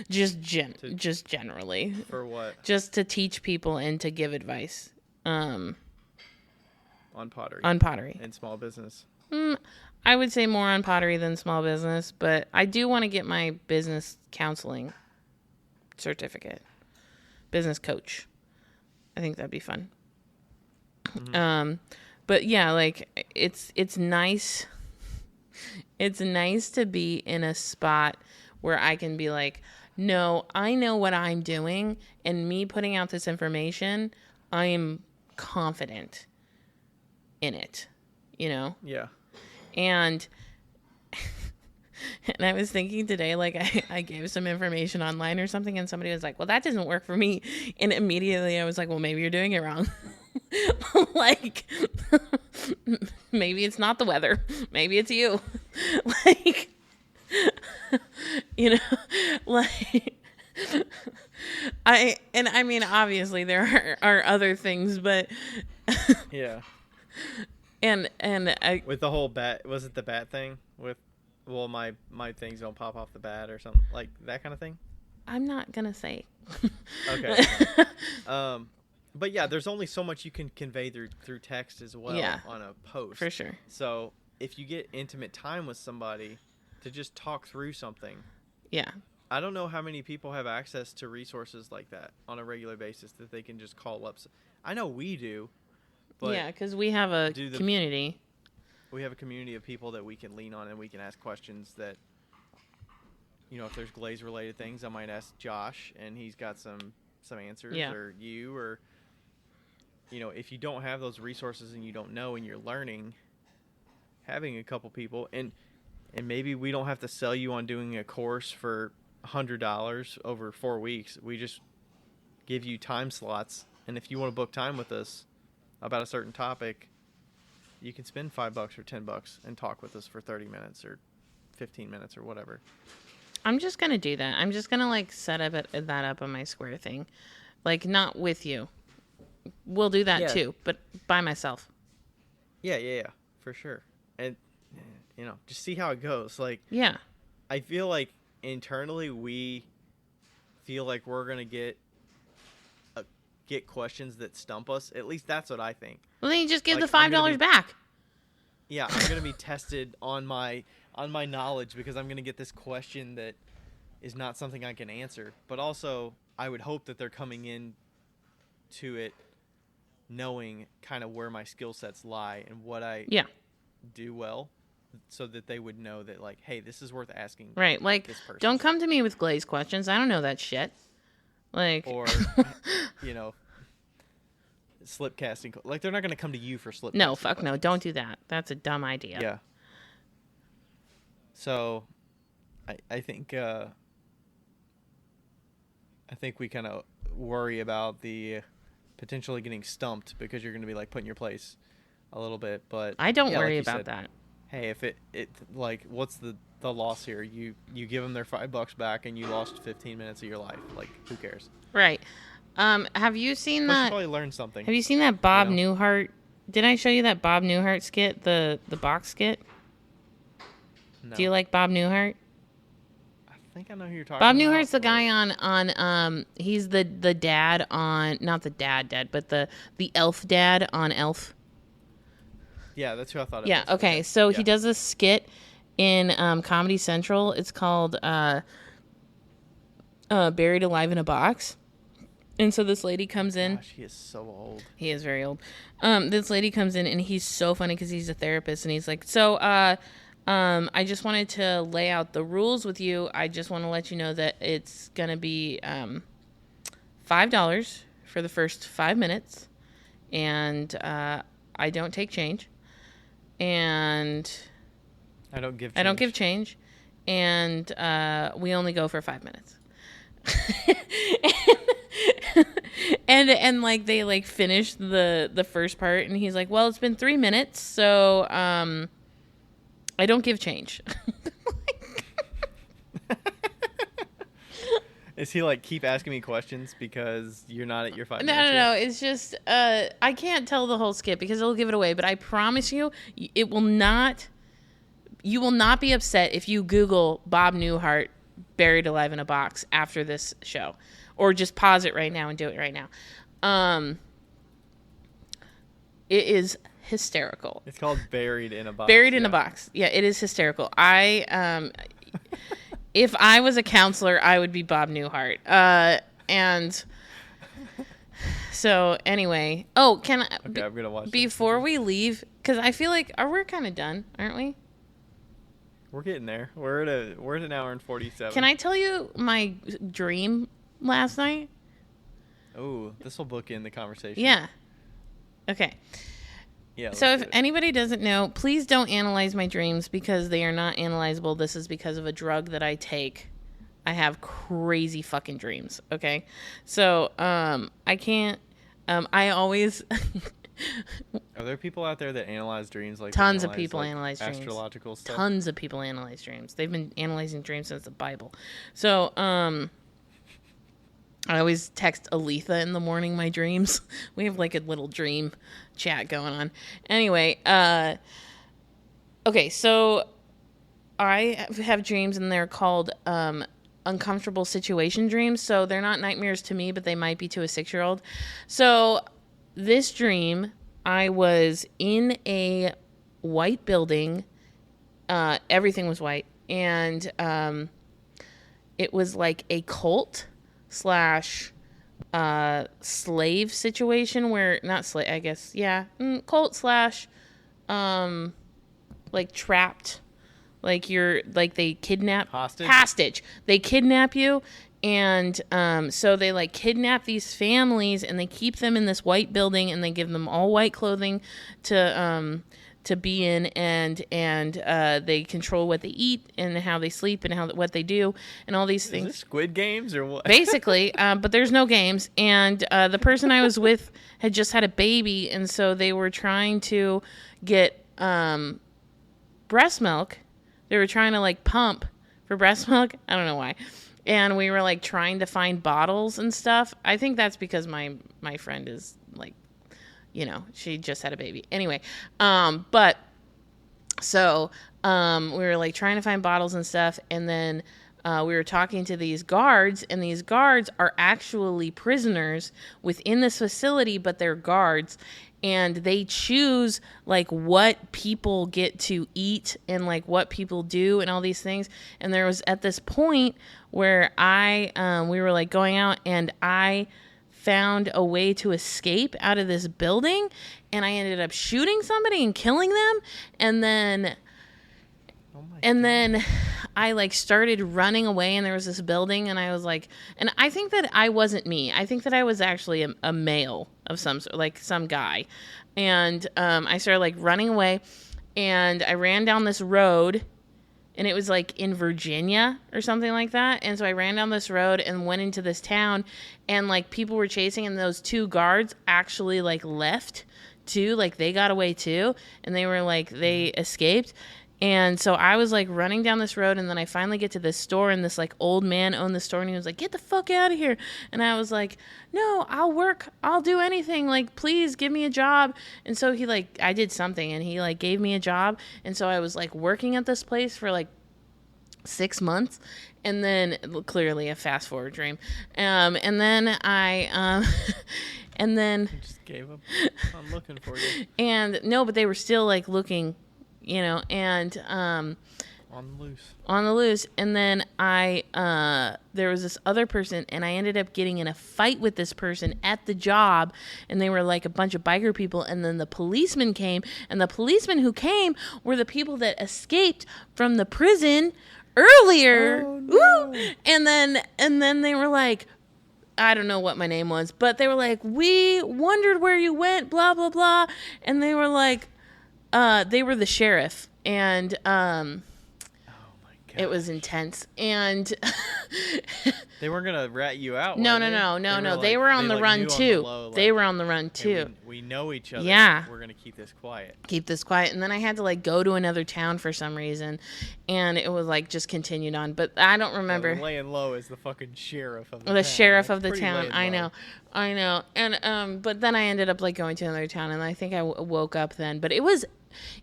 Just generally. For what? Just to teach people and to give advice. On pottery. On pottery. And small business. I would say more on pottery than small business, but I do want to get my business counseling certificate. Business coach. I think that'd be fun. Mm-hmm. But yeah, like it's nice. It's nice to be in a spot where I can be like, no, I know what I'm doing, and me putting out this information, I am confident in it, Yeah. And I was thinking today, like I gave some information online or something, and somebody was like, well, that doesn't work for me. And immediately I was like, well, maybe you're doing it wrong. Like, maybe it's not the weather. Maybe it's you. Like, like, I mean, obviously there are other things, but yeah. And with the whole bat, was it the bat thing with, well, my things don't pop off the bat or something like that kind of thing? I'm not gonna say. Okay. But yeah, there's only so much you can convey through text as well on a post. For sure. So if you get intimate time with somebody to just talk through something. Yeah. I don't know how many people have access to resources like that on a regular basis that they can just call up. I know we do. But yeah, because we have a community. We have a community of people that we can lean on, and we can ask questions that, if there's glaze-related things, I might ask Josh, and he's got some answers, or you, or if you don't have those resources and you don't know and you're learning, having a couple people and maybe we don't have to sell you on doing a course for $100 over 4 weeks. We just give you time slots, and if you want to book time with us about a certain topic, you can spend $5 or $10 and talk with us for 30 minutes or 15 minutes or whatever. I'm just gonna do that. I'm just gonna set that up on my Square thing, not with you. We'll do that too, but by myself. Yeah, for sure. And just see how it goes. Yeah. I feel like internally we feel like we're gonna get questions that stump us. At least that's what I think. Well, then you just give the $5 back. Yeah, I'm gonna be tested on my knowledge because I'm gonna get this question that is not something I can answer. But also, I would hope that they're coming in to it knowing kind of where my skill sets lie and what I do well, so that they would know that hey, this is worth asking. Right, this person. Don't come to me with glazed questions. I don't know that shit. Or slip casting. They're not going to come to you for slip. No, fuck questions. No, don't do that. That's a dumb idea. Yeah. So, I think we kind of worry about the potentially getting stumped because you're going to be put in your place a little bit, but I don't worry about that. Hey, if it what's the loss here? You give them their $5 back and you lost 15 minutes of your life. Who cares? Right. Have you seen that? You probably learn something. Have you seen that Bob Newhart? Did I show you that Bob Newhart skit, the box skit? No. Do you like Bob Newhart? I think I know who you're talking Bob about. Bob Newhart's the guy on he's the dad on, not the dad, but the elf dad on Elf. Yeah, that's who I thought it was. Yeah, okay. So he does a skit in Comedy Central. It's called Buried Alive in a Box. And so this lady comes in. Gosh, he is so old. He is very old. This lady comes in, and he's so funny because he's a therapist, and he's like, so I just wanted to lay out the rules with you. I just want to let you know that it's going to be $5 for the first 5 minutes, and I don't take change. And I don't give change. And we only go for 5 minutes. and they finish the first part, and he's like, well, it's been 3 minutes, so I don't give change. Is he keep asking me questions because you're not at your 5 minutes? No. It's just I can't tell the whole skit because it'll give it away. But I promise you, it will not. You will not be upset if you Google Bob Newhart buried alive in a box after this show, or just pause it right now and do it right now. It is hysterical. It's called Buried in a Box. Buried in a Box. Yeah, it is hysterical. If I was a counselor, I would be Bob Newhart. And so anyway, can I? Okay, I'm gonna watch before we leave, because I feel like we're kind of done, aren't we? We're getting there. We're at an hour and 47. Can I tell you my dream last night? Oh, this will book in the conversation. Yeah. Okay. Yeah. So if anybody doesn't know, please don't analyze my dreams because they are not analyzable. This is because of a drug that I take. I have crazy fucking dreams. Okay. So I can't. I always. Are there people out there that analyze dreams? Tons of people analyze dreams. Astrological stuff. Tons of people analyze dreams. They've been analyzing dreams since the Bible. So I always text Aletha in the morning my dreams. We have a little dream chat going on. Anyway, okay, so I have dreams, and they're called uncomfortable situation dreams. So they're not nightmares to me, but they might be to a 6-year-old. So this dream, I was in a white building. Everything was white. And it was like a cult / slave situation where, not slave, I guess, yeah, cult / trapped, you're, they kidnap, hostage. They kidnap you, And so they like kidnap these families and they keep them in this white building and they give them all white clothing to be in, and they control what they eat and how they sleep and what they do and all these things. Is this Squid Games or what? Basically, but there's no games. And the person I was with had just had a baby, and so they were trying to get breast milk. They were trying to like pump for breast milk. I don't know why. And we were like trying to find bottles and stuff. I think that's because my friend is like, you know, she just had a baby. Anyway, but so we were like trying to find bottles and stuff, and then we were talking to these guards, and these guards are actually prisoners within this facility, but they're guards, and they choose like what people get to eat and like what people do and all these things. And there was at this point where we were like going out, and I found a way to escape out of this building, and I ended up shooting somebody and killing them, and then I like started running away, and there was this building, and I was like, and I think that I wasn't me. I think that I was actually a male of some sort, like some guy. And I started like running away, and I ran down this road, and it was like in Virginia or something like that. And so I ran down this road and went into this town, and like people were chasing, and those two guards actually like left too. Like they got away too, and they were like, they escaped. And so I was like running down this road, and then I finally get to this store, and this like old man owned the store, and he was like, "Get the fuck out of here." And I was like, "No, I'll work. I'll do anything. Like, please give me a job." And so he like, I did something, and he like gave me a job. And so I was like working at this place for like 6 months, and then clearly a fast forward dream. And then I, and then You just gave up. I'm looking for you. And no, but they were still like looking, you know, and On the loose. And then there was this other person, and I ended up getting in a fight with this person at the job, and they were like a bunch of biker people. And then the policeman came, and the policemen who came were the people that escaped from the prison earlier. Oh, no. Woo! And then they were like, I don't know what my name was, but they were like, "We wondered where you went, blah blah blah." And they were like, they were the sheriff, and it was intense. And they weren't gonna rat you out. No. They were on the run too. They were on the run too. We know each other. Yeah. We're gonna keep this quiet. And then I had to like go to another town for some reason, and it was like just continued on. But I don't remember. Yeah, laying low is the fucking sheriff of the town. The sheriff of the town. I know. And but then I ended up like going to another town, and I think I woke up then. But it was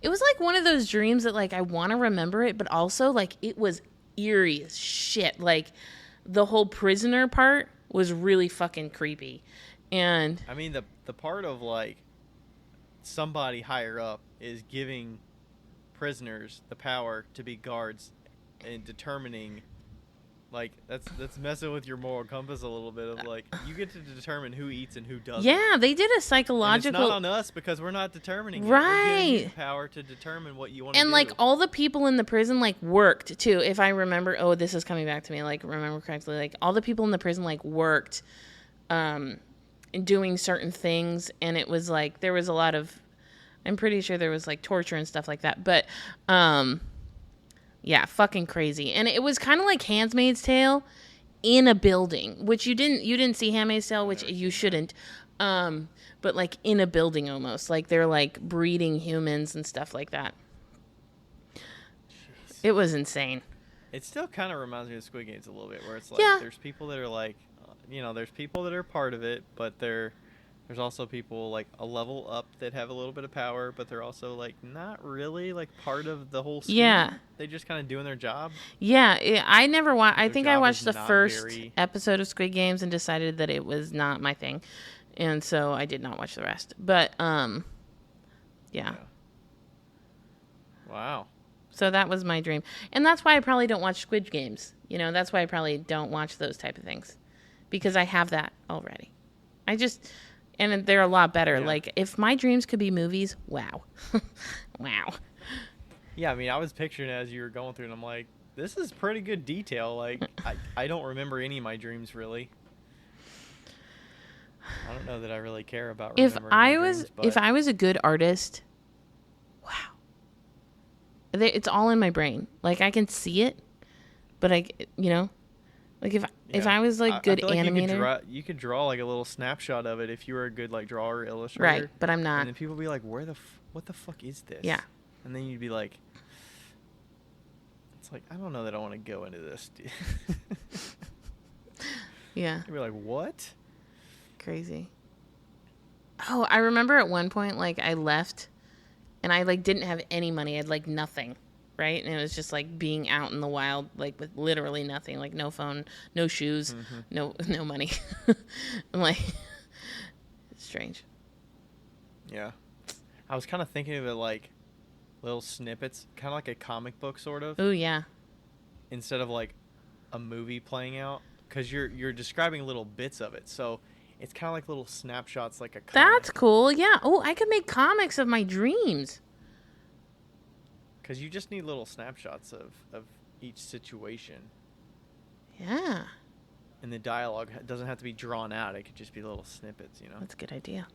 like one of those dreams that like I want to remember it, but also like it was eerie as shit. Like the whole prisoner part was really fucking creepy. And I mean the part of like somebody higher up is giving prisoners the power to be guards and determining, like that's messing with your moral compass a little bit of like you get to determine who eats and who doesn't. Yeah, they did a psychological. And it's not on us because we're not determining it. Right. We're giving you the power to determine what you want to do. And like all the people in the prison like worked too. If I remember, this is coming back to me. Like remember correctly, like all the people in the prison like worked, doing certain things, and it was like there was a lot of. I'm pretty sure there was like torture and stuff like that, but yeah, fucking crazy. And it was kind of like Handmaid's Tale in a building, which you didn't see Handmaid's Tale, which you shouldn't. But like in a building almost, like they're like breeding humans and stuff like that. Jeez. It was insane. It still kind of reminds me of Squid Games a little bit, where it's like there's people that are like, there's people that are part of it, but there's also people like a level up that have a little bit of power, but they're also like not really like part of the whole scheme. Yeah. They just kind of doing their job. Yeah, I never watched. I think I watched the first episode of Squid Games and decided that it was not my thing, and so I did not watch the rest. But yeah. Wow. So that was my dream, and that's why I probably don't watch Squid Games. That's why I probably don't watch those type of things, because I have that already. And they're a lot better. Yeah. Like, if my dreams could be movies, wow. Wow. Yeah, I mean, I was picturing it as you were going through, and I'm like, this is pretty good detail. Like, I don't remember any of my dreams, really. I don't know that I really care about remembering my dreams, but... If I was a good artist, wow. It's all in my brain. Like, I can see it, but like if I was like good I feel like animator, you could draw like a little snapshot of it if you were a good like drawer or illustrator. Right, but I'm not. And then people would be like, what the fuck is this? Yeah. And then you'd be like, it's like, I don't know that I want to go into this. Yeah. You'd be like, what? Crazy. Oh, I remember at one point, like, I left and I like didn't have any money. I had like nothing. Right? And it was just like being out in the wild, like with literally nothing, like no phone, no shoes, no money. I'm like, it's strange. Yeah. I was kind of thinking of it like little snippets, kind of like a comic book sort of. Oh, yeah. Instead of like a movie playing out, because you're describing little bits of it. So it's kind of like little snapshots, like a comic. That's cool. Yeah. Oh, I could make comics of my dreams. Because you just need little snapshots of each situation. Yeah. And the dialogue doesn't have to be drawn out. It could just be little snippets, you know? That's a good idea.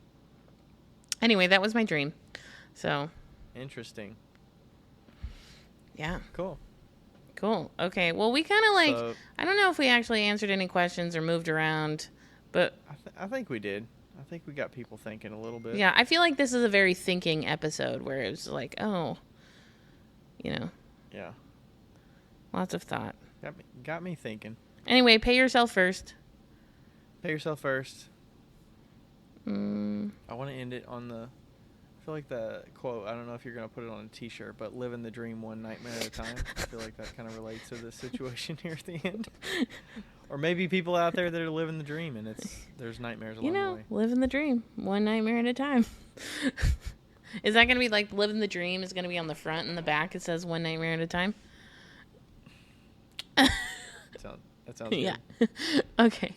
Anyway, that was my dream. So. Interesting. Yeah. Cool. Okay. Well, we kind of like, I don't know if we actually answered any questions or moved around, but. I think we did. I think we got people thinking a little bit. Yeah. I feel like this is a very thinking episode where it was like, oh. You know. Yeah. Lots of thought. Got me thinking. Anyway, pay yourself first. Pay yourself first. I want to end it on I feel like the quote, I don't know if you're going to put it on a t-shirt, but living the dream one nightmare at a time. I feel like that kind of relates to the situation here at the end. Or maybe people out there that are living the dream and there's nightmares along the way. Living the dream one nightmare at a time. Is that going to be like living the dream is going to be on the front and the back? It says one nightmare at a time. That sounds good. Yeah. Okay.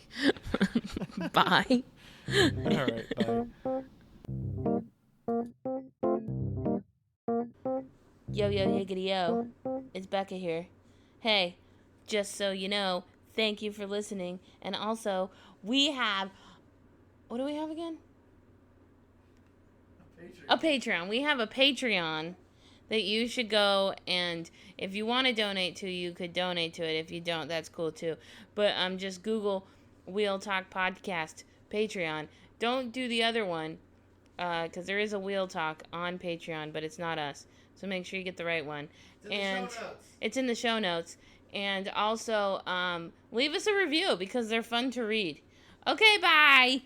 Bye. All right. Bye. Yo, higgity, yo. It's Becca here. Hey, just so you know, thank you for listening. And also, we have... What do we have again? A Patreon. We have a Patreon that you should go, and if you want to donate to, you could donate to it. If you don't, that's cool too. But just Google Wheel Talk Podcast Patreon. Don't do the other one, because there is a Wheel Talk on Patreon, but it's not us. So make sure you get the right one. It's in the show notes. And also, leave us a review because they're fun to read. Okay, bye.